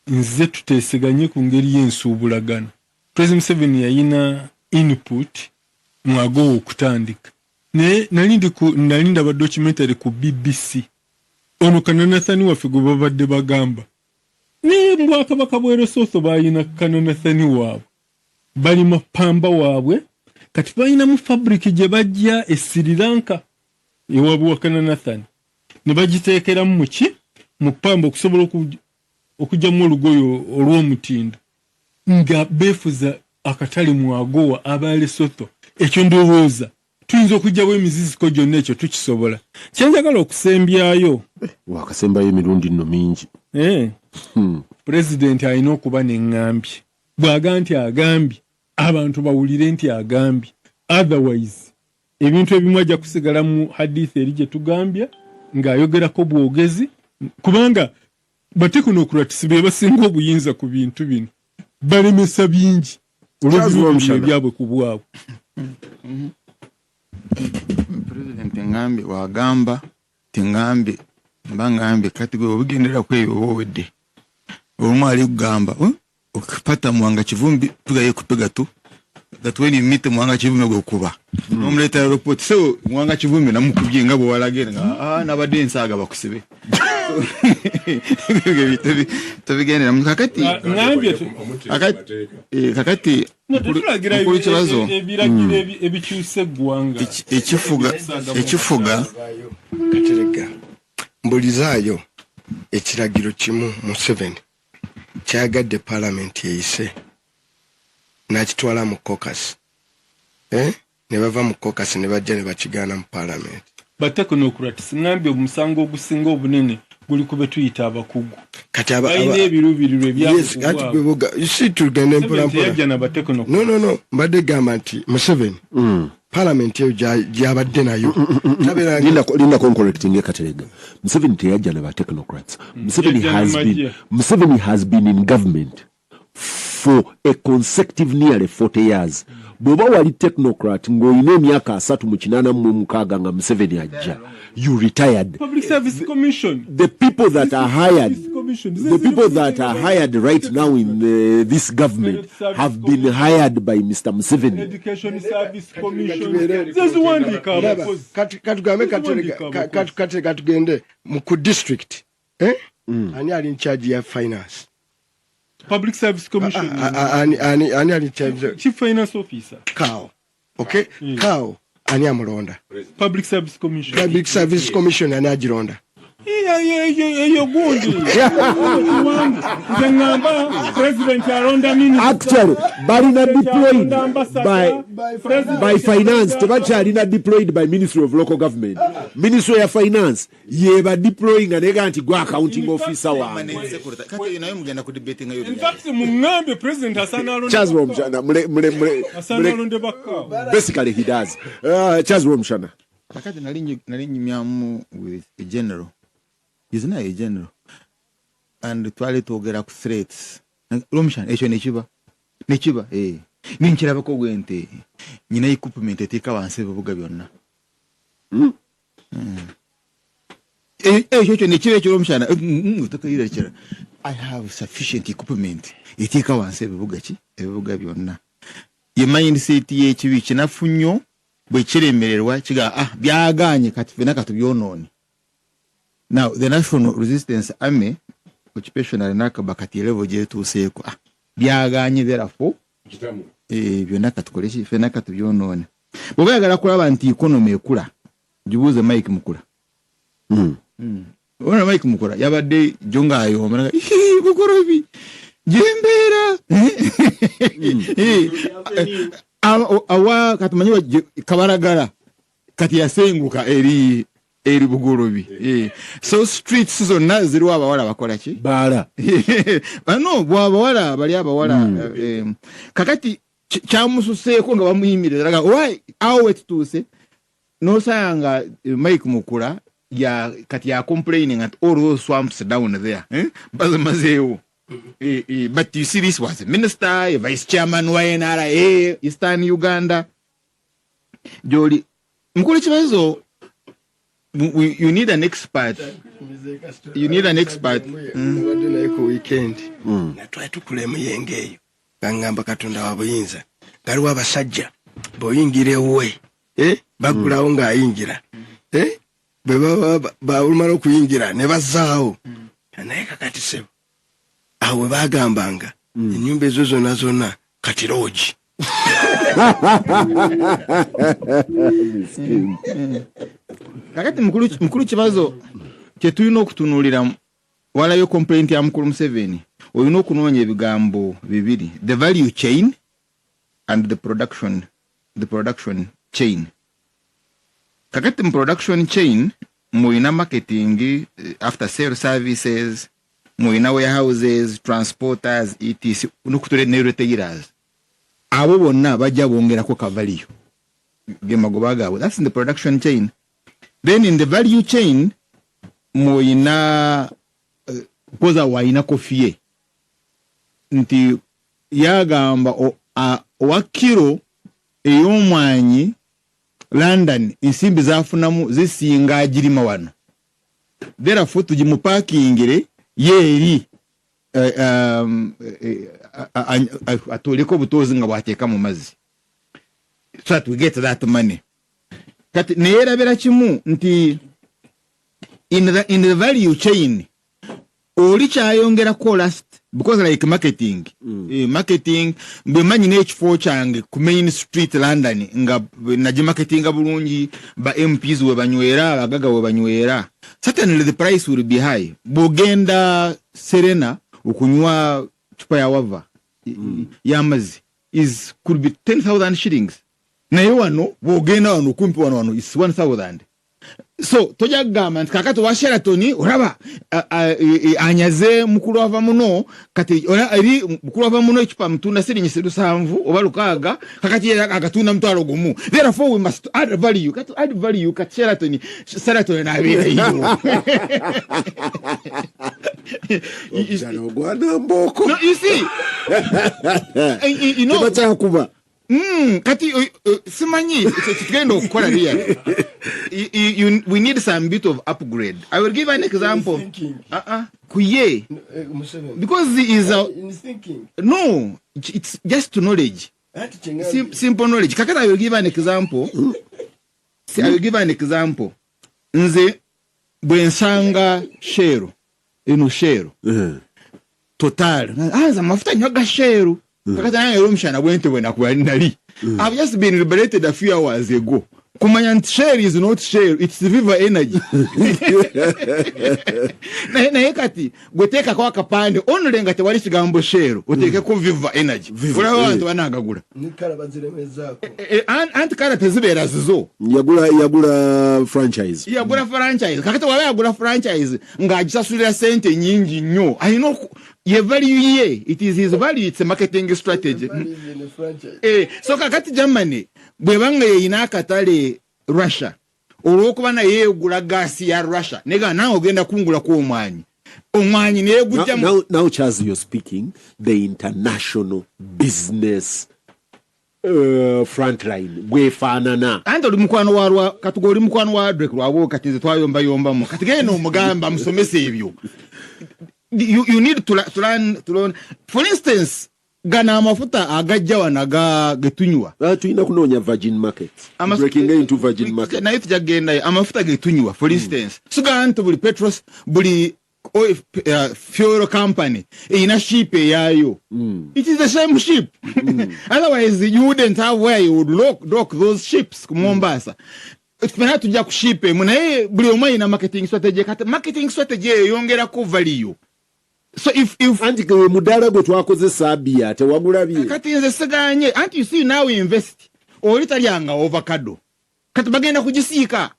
nze tuteeseganye ku ngeri y'ensuubulagano President Museveni yayina input mu AGOA okutandika naye nali ndaba documentary ku BBC ono Kananathani waffe gwe babadde bagamba ne Bwakabaka bwa Lesotho bayina Kananathani waabwe bali mapamba waabwe kati bayina mu fabric gye bajja e Sri Lanka ewaabwe wa Kananathani ne bagiteekeramu muki mu pamba okusobola okujja mu olugoyo olw'omutindo nga beefuza akatale mu AGOA aba Lesotho ekyo ndowooza tuyinza okujjawo emiziziko gyonna ekyo tukisobola kyenjagala okusembyayo wakasembayo emirundi nno mingi President alina okuba n'eŋŋambye bw'aga nti agambye abantu bawulire nti agambye otherwise ebintu ebimu ajja kusigala mu hadith eri gye tugambya ng'ayogerako bwogezi kubanga batekonokratisi be basinga obuyinza ku bintu bino balemesa bingi olw'ebiruubiru ebyabwe ku bwabwe President ngambye wagamba tengambye mbangambye kati gwe obugendera kweyo obowedde omwali kugamba okupata mwanga kivumbi tugaye kupega tu that when you meet mwanga kivumbi gwe kuba nomuleta report so mwanga kivumbi namukubye ngabo walagera nabadde ensaga bakusibe tubigendera mukakati ngambye kakati kuli kibazo ebikyuse eggwanga ekifuga katerega mbulizaayo ekiragiro kimu Museveni kyagadde parliament eyise nakitwala mu caucus ne bava mu caucus ne bajja ne bakigaana mu parliament batekonokratisi ngambye omusango ogusinga obunene guli kube tuyita abakugu kati bayina ebiruubirirwe no mbadde gamba nti Museveni parliament eyo gyabadde nayo linda correcting Katerega Museveni teyajja na technocrats Museveni has been in government for a consecutive nearly 40 years bwoba wali technocrat ng'olina emyaka 386 nga Museveni ajja you retired. Public Service Commission. The people that are hired right now in this government have been hired by Mr. Museveni. Education Service Commission. There's one katugende mu district ani ali in charge ya finance. Public Service Commission. Ani ali in charge Chief Finance Officer. Kao. Okay? Kao. Ani amulonda. Public Service Commission. Public Service Commission ani agironda. Eyo gundi. President alonda minister. Actually, balina deployed by finance. Tebakyalina deployed by Ministry of Local Government. Ministry of Finance yeba deploying anega anti gwa accounting officer wa. Kati nayo mugenda ku debating ayo. In fact, mungambe president asana alonda. Charles Rwomushana asana alonda bakka. Basically he does. Charles Rwomushana. Kakati nali nyamyamu with a general. He's not a general. And twali togera ku threats. Rwomushana ekyo nekiba ninkirabako gwente nyina equipment etika wansi ebibuga byonna. ekyo nekiro eky'Rwomushana tokayirekera I have sufficient equipment eteeka wansi ebibuga byonna ye mindset y'ekibi kinafu nnyo bwe kiremererwa kiga byaganye kati fena katubyonoone. Now the National Resistance Army occupational nakaba kati level gyetuuseeko byaganye therefore byonna katukole ki fena katubyonoone. Bwe bayagala kulaba nti economy ekula jibuuze Mike Mukula. Ona Mike Mukula yabadde jonga ayomera bukorobi jembera awa katumanyiwa kabaragala kati yasenguka eri bugorobi so streets zonna ziriwo abawala bakola ki bala bano bwabawala bali abawala kakati kyamususeeko nga bamuyimirira why awe tutuuse nosanga Mike Mukula kati ya complaining at all those swamps down there bazemazeewo but you see this was a minister, a vice chairman wa NRA Eastern Uganda joli mkulu kibazo you need an expert nabadde naye ku weekend natwali tukulemu yengeeyo gangamba Katonda wa buyinza galiwo abasajja boyingira ewe bagulawo ng'ayingira bwe bamala okuyingira ne bazaawo naye kakati sebo awe bagambanga ennyumba ezo zonna kati loogi kakati mukulu kibazo kyetulina okutunuulira walayo complaint ya mukulu Museveni olina okunoonya ebigambo bibiri the value chain and the production chain. Kakati mu production chain muina marketing, after sale services, muina warehouses, transporters, etc. Nukutule ne retailers. Abo bonna bajja bongerako ka value. Gemagobaga. That's in the production chain. Then in the value chain muina koza waina kofie. Nti yagamba wa kilo ey'omwanyi London insimbi zafunamu zisinga agirima wano. Therefore tugimupakingire yeri atoliko butozi nga bwateeka mu mazzi. So that we get that money. Kati neerabira kimu nti in the value chain oli kyayongerako last because like marketing marketing bemanyi n'ekifo kyange ku main street London nga nagimarketinga bulungi ba MPs we banywera abagaga we banywera, certainly the price will be high. Bogenda Serena okunywa chupa ya wava yamazi is could be 10,000 shillings. Naye wano bogenda wano kumpi wano is 1,000. So toja gama kakati wa Sheraton oraba anyaze mukulu ava muno kati ora ari mukulu ava muno ekipa mtunda sirinyi 7 oba lukaga kakati agatunda mtwalo gumu. Therefore we must add value. Kati add value kati Sheraton na abira hiyo. No, you see you know kati simanyi kitendo kukola real. We need some bit of upgrade. I will give an example. Kuye because is no, it's just knowledge, simple knowledge. Kakata I will give an example. I will give an example. Nze bwensanga shero eno shero total za mafuta nyoga shero kakata na Rwomushana bwente bwena kuba nali. I've just been liberated a few hours ago. Kumanya share is not share, it's Viva Energy. Na yekati guteka kwa kapande onulenga tewali kigambo share uteke ku Viva Energy. Ula wantu wanagagula nikala baziremezako anti kala tezibera zizo yagula franchise kakati wala yagula franchise nga agisasulira sente nyingi nnyo. I know ye value ye, it is his value, it's a marketing strategy. So kakati Germany bwebanga yina akatale Russia olwokuba na yegula gasi ya Russia nega nawe ogenda kungula ku omwanyi ne gujja. Now Charles, you're speaking the international business frontline bwefaanana anti oli mukwano walwa katugo oli mukwano wa Drake lwabo kati nze twayombayombamu kati genda omugamba musomesa ebyo you need to learn for instance gana amafuta agajja wanaga getunywa tulina kunoonya virgin market breaking into virgin market naye tujagenda amafuta getunywa for instance suga nti buli petros buli oil fuel company ina ship yayo it is the same ship otherwise you wouldn't have where you would dock those ships ku Mombasa tukimana tujja ku ship munaye buli omwe ina marketing strategy yongera ku value. So if anti ke mudala gwe twakozesa abia tewagulabye kati nze siganye anti you see now we invest olitalyanga avocado kati bagenda kugisiika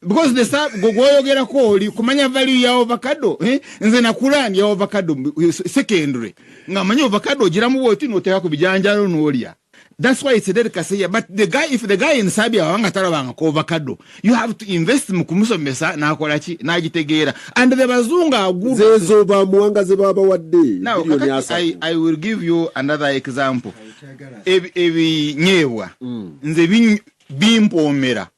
because the sab gogoyogera ko oli kumanya value ya avocado nze nakulani ya avocado secondary ngamanya avocado jiramu boti noteka kubijanjalo nolya. That's why it's a delicacy here. But if the guy in Sabia wanga tarabanga ko avocado, you have to invest mu kumusomesa na akolachi na agitegeera. And the bazunga are good. Zezo ba muwanga ze baba wadde. Now I will give you another example. Ebi nyewa nze bimpomera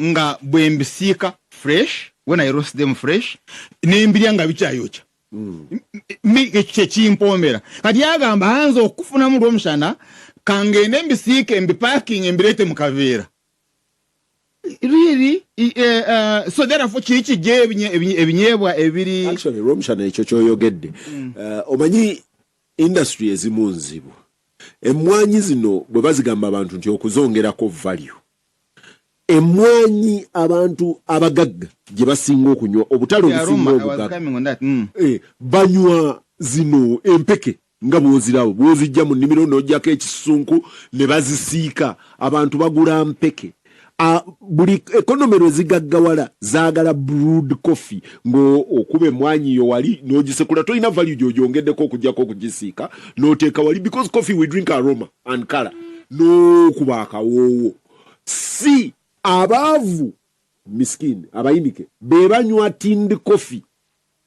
nga bwembisika fresh when I roast them fresh nembiryanga bichayocha. Mi chimpomera. Kati yagamba hanzo okufuna mu Rwomushana kangene mbisike mbiparking mbirete mukavera. Really so therefore chichi je ebinyebwa ebiri actually Rwomushana ekyo kyoyogedde omanyi industry ezimunzibu emmwanyi zino bwe bazigamba abantu nti okuzongerako value emmwanyi abantu abagagga gye basinga okunywa obutale obusinga obugagga banywa zino empeke nga bwozirawo bwozijja mu nnimiro n'ojjako ekisunku ne bazisiika abantu bagula mpeke buli ekonomero zigaggawala zaagala brewed coffee ng'okuba emmwanyi yo wali n'ogisekula tolina value gy'ogyongeddeko okujjako okugisiika n'oteeka wali because coffee we drink aroma and color n'okuba akawoowo si abaavu miskini abayinike be banywa tinned coffee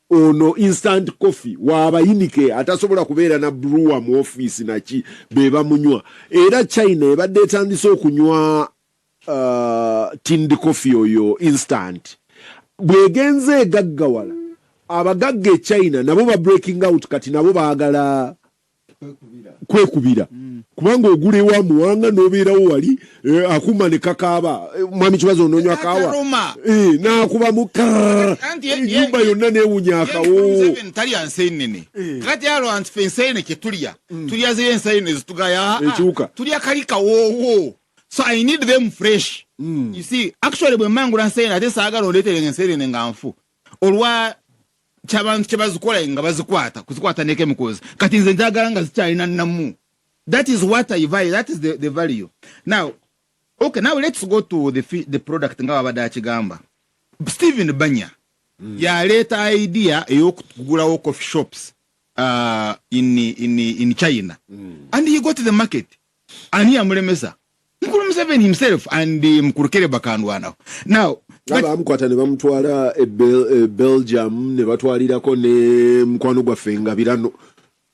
ono instant coffee waabayinike atasobola kubeera na brewer mu office naki be bamunywa era China ebadde etandise okunywa tinned coffee oyo instant bwegenze egaggawala abagagga e China nabo ba breaking out kati nabo baagala kwekubira kubanga ogula ewa muwanga n'obeerawo wali akuma ne kakaaba mwami kibazo ononywa kawa n'akuba mu ennyumba yonna neewunya akawo tali anseenene kati alo anseenene kye tulya ziri enseenene zitugaya tulya kali kawoowo so I need them fresh you see actually bwe mmangula enseenene ate saagala oleetere enseenene nga nfu olwa chabantu chebazikola nga kuzikwata ne chemicals kati nze njagala nga zikyalina namu. That is what I value. That is the value. Now let's go to the product nga babadde akigamba. Stephen Banya yaleeta idea ey'okugulawo coffee shops in China and he got to the market and he amulemesa Mukulu Museveni himself and Mkurukere Bakandwana. Now abamukwata ne bamutwala Belgium ne batwalirako ne mukwano gwaffe nga birano.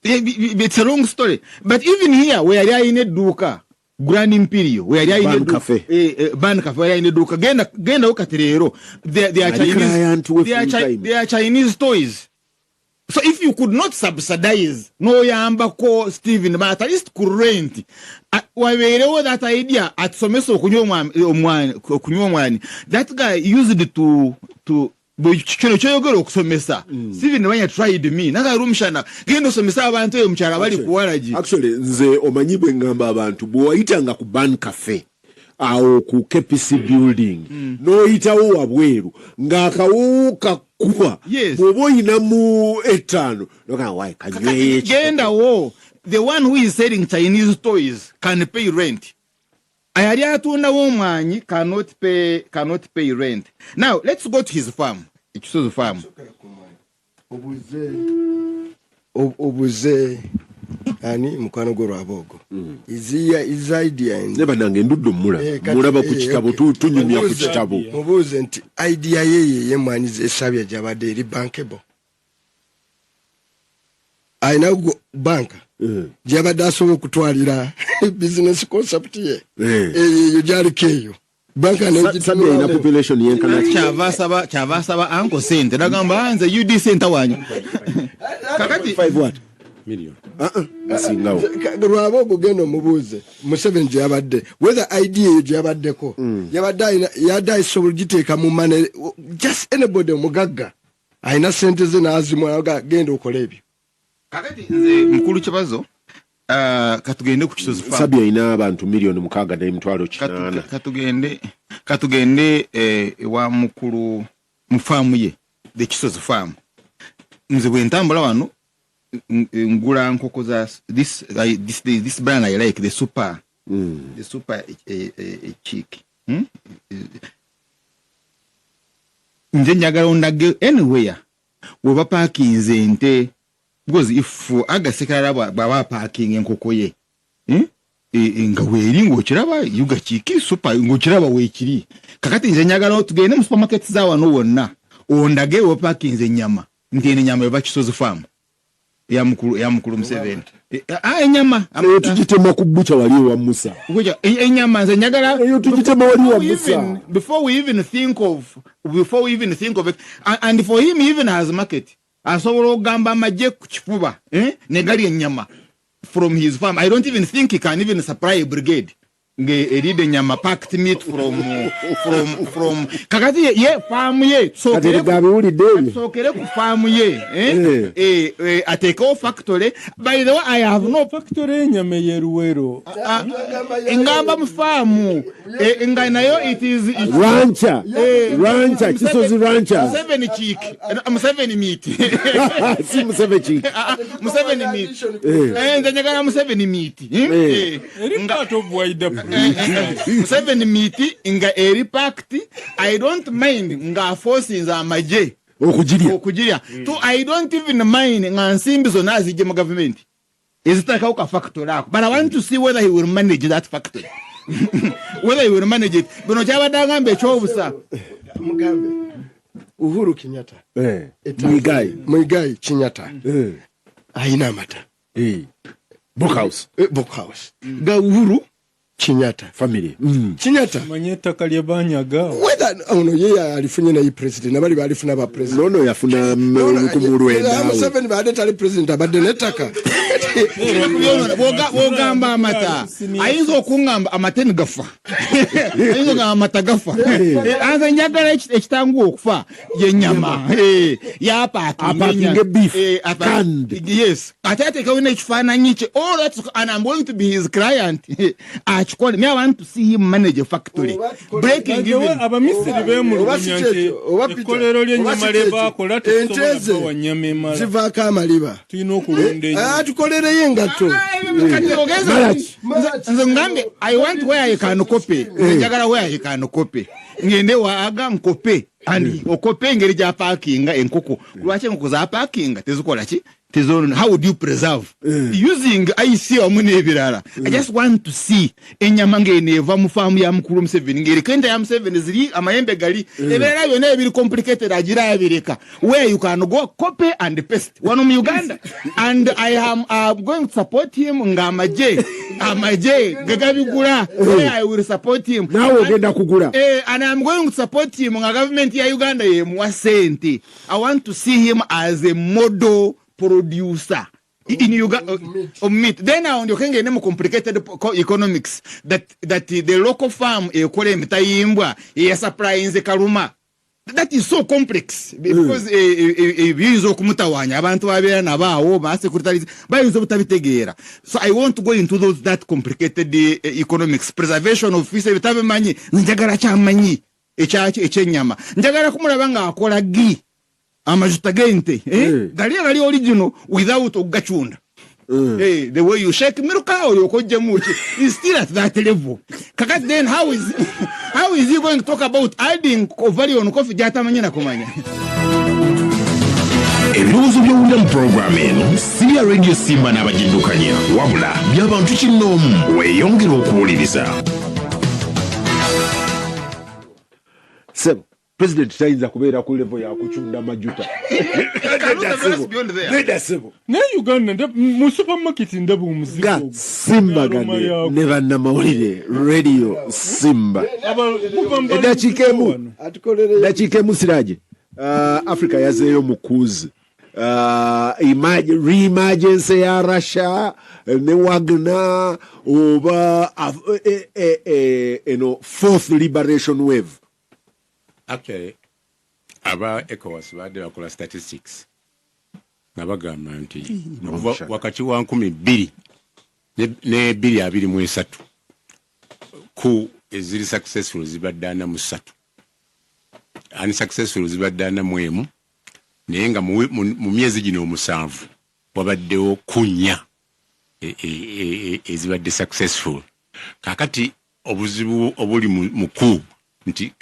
It's a long story, but even here where they are in Eduka Grand Imperial where they are in Eduka Ban Cafe where in Eduka genda okaterero they are Chinese toys. So if you could not subsidize no yamba ko Stephen but at least could rent waberewo that idea at someso kunywa mwani that guy used it to kino kyoyogera okusomesa Stephen when you tried me naga Rwomushana gendo somesa abantu eyo mchara bali kuwalaji actually nze omanyi bwe ngamba abantu bw'oyitanga ku Ban Cafe awo ku KPC building n'oyitawo wabweru ng'akawuka kuba bw'oba oyinamu etaano noga why kanywe genda wo the one who is selling Chinese toys can pay rent ayali atunda w'omwanyi cannot pay rent. Now let's go to his farm. Kisozi farm obuze ani mukwano gwo Rwabogo his idea neba nange nduddo mulaba ku kitabo tunyumya ku kitabo mubuze nti idea yeye yemwani esabya jabade eri bankable aina banka gyabadde asobola okutwalira business concept ye eyo gyali keyo banka ina population yenkana kyava asaba anko sente nagamba nze UD center wanyu kakati 5 what million asingawo lwaba okugenda omubuuze Museveni gyabadde whether idea eyo gyabaddeko yabadde ayisobola giteeka mu mane just anybody omugagga ayina sente ze n'azimwa genda okola ebyo kakati nze mukulu kibazo katugende ku Kisozi farm sabya ina abantu milioni 6.8 katugende ewa mukulu mu farm ye the Kisozi farm nze bwe ntambula wano ngula nkoko za this brand I like the super chick nje njagala ondage anywhere woba pakinze nte because if agasekala baba parking enkoko ye nga weri ngokiraba yuga chiki super ngokiraba wekiri kakati nje njagala tugende mu supermarket za wano wonna ondage wo parkinze ennyama ntene nyama eba Kisozi farm ya mukulu Museveni ennyama tujitema ku bucha wali wa Musa kuja ennyama nze njagala tujitema wali wa Musa before we even think of it and for him even has market asobola ogamba amaje ku kifuba negali ennyama from his farm. I don't even think he can even supply a brigade eride nyama packed meat from kakati ye farm ye so kere ku farm ye ateke o factory. By the way, I have no factory nyama ye Ruwero ingamba mu farm inganayo it is rancher Kisozi rancher Museveni cheek Museveni meat si Museveni cheek Museveni meat ndanyagala Museveni meat ngato bwaida Museveni meat inga eri packed. I don't mind nga forces amaje okujiria to I don't even mind nga nsimbi zona azije mu government ezitaka uka factory ako, but I want to see whether he will manage that factory whether he will manage it. Bino kyabadanga chobusa mugambe Uhuru Kenyatta Muigai Kenyatta aina amata Bookhouse ga Uhuru Kenyatta family Kenyatta manyeta kalya banyaga whether ono ye alifunye na president nabali balifuna ba president no yafuna kumulwenda Museveni baade tali president abadde netaka wogamba amata ayinza okungamba amateni gafa ayinza ngamba amata gafa anza njagala ekitangu okufa yenyama ya packing beef canned yes atateka wina ekifaananyi kye all that and I'm going to be his client. Me, I want to see him manage a factory. Breaking even. Abamisiri bemulunyanke ekolero lyenyama lebakola tusobola wanyama zivaka amaliba tulina okulonda tukolere yengato nze ngambe I want where I can copy njagala where I can copy ngende waaga nkope and okope ngeri ja parking enkoko lwache enkoko za parking tezikola ki tezone. How would you preserve using IC omune ebirala? I just want to see enyama ngene eva mu farm ya mukulu Museveni ngeri kenda ya Museveni ziri amayembe gali ebirala byona ebiri complicated agira yabireka where you can go copy and paste one mu Uganda and I am going to support him ngamaje gagabigula where I will support him now ogenda kugula and I'm going to support him nga government ya Uganda ye mwasente. I want to see him as a model producer in Uganda of meat. Then I can get more complicated economics that the local farm ekole mitayimbwa supplying the karuma. That is so complex because bizo kumutawanya abantu babera nabawo ba secretaries bayizo butabitegera. So I want to go into that complicated economics. Preservation of fish bitabemanyi njagala kyamanyi ekyenyama njagala kumulaba nga akola amajuta gente gali original without ogachunda the way you shake milk cow yokoje muchi is still at that level. Kakati then how is he going to talk about adding value on coffee jatamanya na kumanya ebirozo by'owulira mu programu eno si ya radio Simba n'abagindukanya wabula by'abantu kinoomu weeyongera okuwuliriza. president tayinza kubeera ku level ya kucunda majuta. Ne Uganda mu supermarket ndabu omuzigo. Gasimbagane ne bannamawulire radio Simba. Dakiika emu Siraje. Africa yazeeyo mukuzi. Re-emergency ya Russia ne Wagner oba fourth liberation wave. Actually, aba ECOWAS badde bakola statistics nga bagamba nti wakati wa 12 ne 223 ku eziri successful zibadde 43 unsuccessful zibadde 41 naye nga mu myezi gino 7 wabaddewo 4 ezibadde successful. Kakati obuzibu obuli muku nti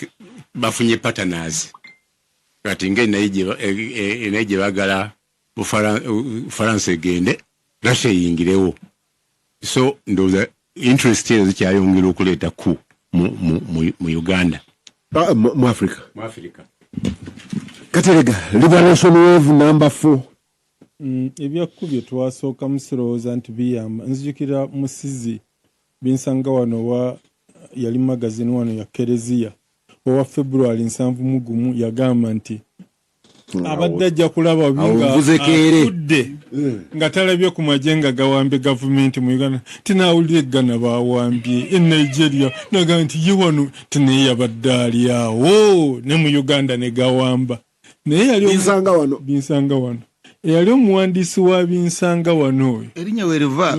bafunye partners kati ng'enaye bagala Bufaransa egende Russia yingirewo, so ndowooza interest ezo zikyayongera okuleeta ku mu Uganda mu Africa. Katerega liberation wave number 4. Ebyakubye twasooka musirowooza nti biyamba. Nzijukira musizi binsanga wano wa yali magazine wano ya Kereziya owa February 7 yagamba nti abadde ajja kulaba binga atudde nga talabye ku majenga gawambye gavumenti mu Uganda tinawulire Ghana bawambye e Nigeria naga nti ye wano tineya badali awo ne mu Uganda ne gawamba naye yali binsanga wano yali omuwandiisi wa binsanga wano erinya wereva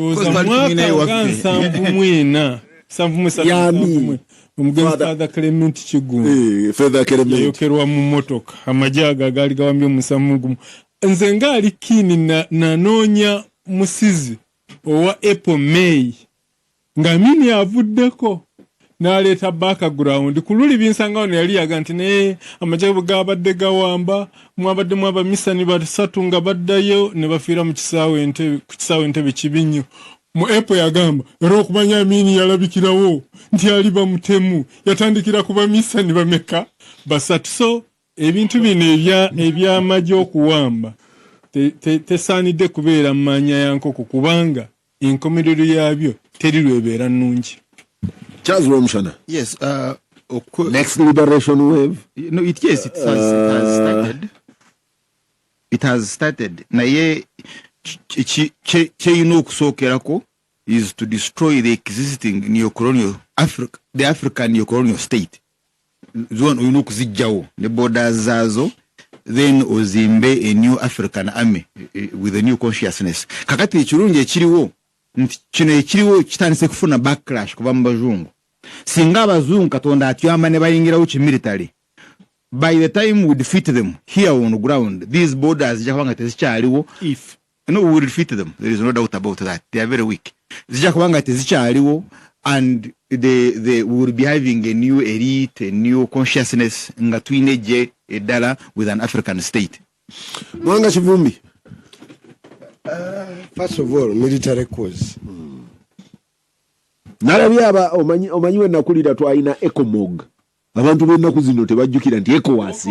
omugenzi Father Clement Kigungu yayokerwa mu motoka amajaga gali gawambye musamugumu. Nze ngali kini nanoonya musizi owa April May nga mini avuddeko n'aleeta background kululi binsanga wano yali yaga nti naye amajaga gabadde gawamba mwabaddemu abamisani basatu nga baddayo ne bafiira mu kisaawe Entebbe Kibinyo. Mu April yagamba era okumanya Amini yalabikirawo nti ali bamutemu yatandikira kuba misani bameka basatu. So ebintu bino eby'amagye okuwamba tesaanidde kubeera mu manya yankoko kubanga enkomerero yabyo teri lwebeera nnungi. Charles Rwomushana. Yes, next liberation wave. No, it has started. It has started. Naye okusookerako is to destroy the existing neo-colonial Africa, the African neo-colonial state. Zone okuzijjawo ne borders zaazo, then ozimbe a new African army with a new consciousness. Kakati ekirungi ekiriwo kino ekiriwo kitandise kufuna backlash kuba mu bazungu. Singa abazungu Katonda atyama ne bayingirawo kimilitary, by the time we defeat them here on the ground, these borders jakabanga tezikyaliwo. No, we will defeat them. There is no doubt about that. They are very weak. Zijakabanga tezikyaliwo, and we will be having a new elite, a new consciousness nga twineje edala with an African state. Mwanga Kivumbi. First of all, military cause. Nalabye omanyiwe nakulira twalina ECOMOG. Abantu b'ennaku zino tebajjukira nti ECOWAS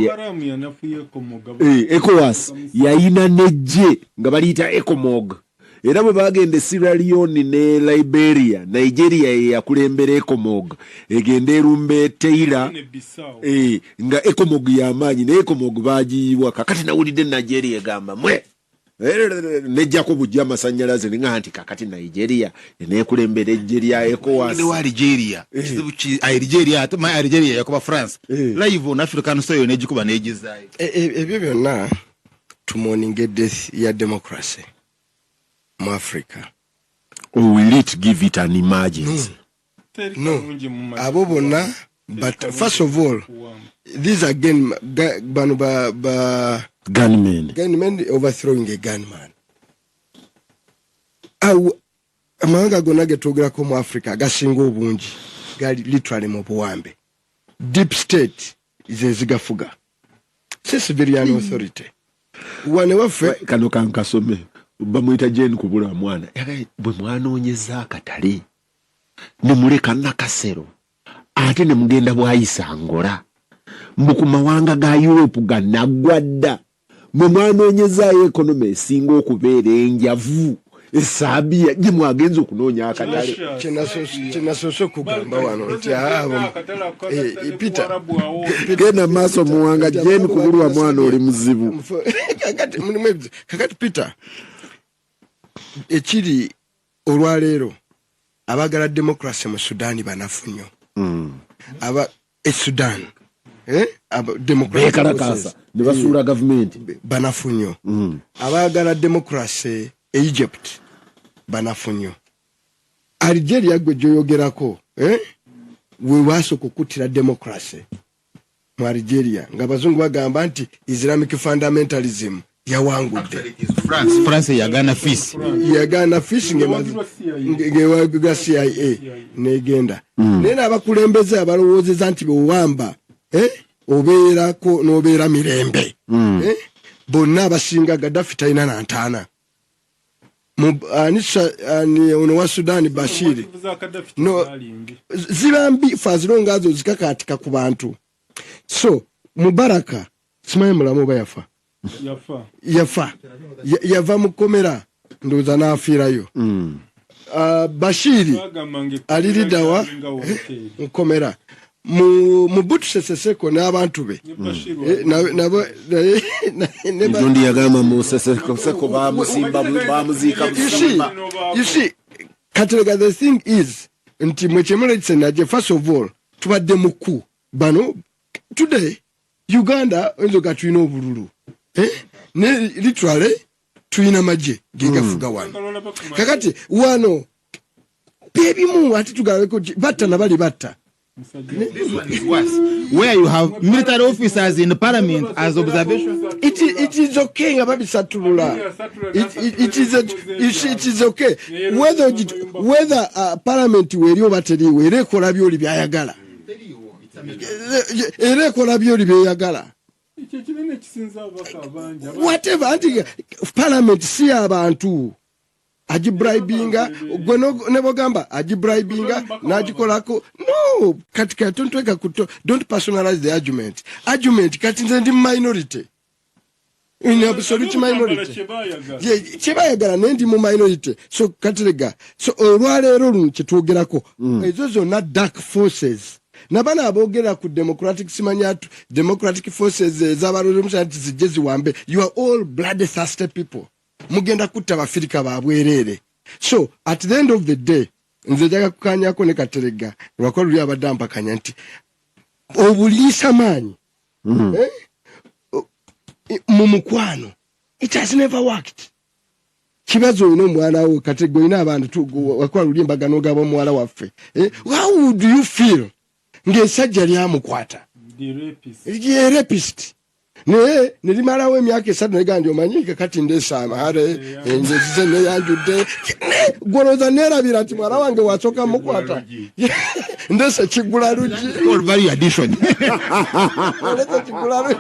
yayina nejje nga baliyita ECOMOG. Era bwe bagenda Sierra Leone ne Liberia, Nigeria ye yakulembera ECOMOG egenda erumbe Teira nga ECOMOG y'amaanyi ne ECOMOG bagiyiwa. Kakati nawulidde Nigeria egamba mwe nejjako bujja amasannyalaze nga nti kakati Nigeria nekulembera ejje lya ECOWAS. Ne wa Algeria Algeria yakuba France live on African soil nejikuba nejizaayo. Ebyo byonna tumoninge death ya democracy mu Africa. Or will it give it an emergency? No. Abo bonna, but first of all, these again gunmen overthrowing a gunman. Amanga gonna getogera mu Africa gasinga obungi gali literally mu buwambe. Deep state is ezigafuga. Civilian authority. Wane wafe kano kankasome bamuyita Jane kubula mwana bwe mwanoonyeza akatale ne muleka nakasero ate ne mugenda bwayisa Angola mbu ku mawanga ga Europe ganaggwadda mwe mwanoonyezaayo ekonome esinga okubeera enjavu esaabiya gye mwagenza okunoonya akatale kyenasoose okugamba wano nti Peter genda maaso muwanga jeni kubulwa mwana oli muzibu kakati Peter ekiri olwaleero abagala demokrasi mu Sudan banafu nnyo aba Sudan bekalakasa ne basuula gavumenti banafu nnyo abagala demokrasi Egypt banafu nnyo Algeria gwe gyoyogerako we wasooka okuttira demokrasi mu Algeria ng'abazungu bagamba nti Islamic fundamentalism yawangudde. France yagana fisi ngewaga CIA negenda naye n'abakulembeze abalowoozeza nti bewamba obeerako n'obeera mirembe bonna abasinga Gaddafi talina na ntaana ono wa Sudan Bashir zirambi fazilongazo zikakatika ku bantu so Mubaraka simanyi mulamu oba yafa yava mukomera ndoza n'afiirayo Bashiri aliridawa mukomera mu Butu Seseko n'abantu be ndi yagamba mu Seseko bamusimba bamuziika musimba. You see Katerega, the thing is nti mwekyemulekise naje first of all tubadde muku bano today Uganda enzoga tulina obululu ne literally tulina maje gigafuga wano kakati wano bebimu ati tugaleko batta na bali batta. Where you have military officers in the parliament as observation. It is okay ngababi satulula. It is okay whether parliament weri obateri were kola byoli byayagala. Ere kola byoli byayagala. Whatever anti parliament si abantu agibribinga gweno nebogamba agibribinga nagikolako no katika tontweka kuto don't personalize the argument kati nze ndi minority in absolute minority chebayagala nendi mu minority so katerega so olwaleero luno kyetwogerako ezo zonna dark forces nabana abogera ku democratic simanyatu democratic forces z'abalole zijje ziwambe you are all bloodthirsty people mugenda kutta abafirika babwerere so at the end of the day nze jaga kukanyako ne Katerega lwako luli abadampa kanya nti obuliisa maanyi mu mukwano it has never worked. Kibazo ino mwana wo Katerega ina abantu wakola luli embagano gabo mwala waffe how would you feel ng'esajja lyamukwata the rapist ne nilimalawo emyaka 3 negandi omanyika kati ndesa amahare nzize ne yanjudde goroza nerabira ati mwala wange wasoka mukwata ndesa kigula ruji Or value addition. ndesa kigula ruji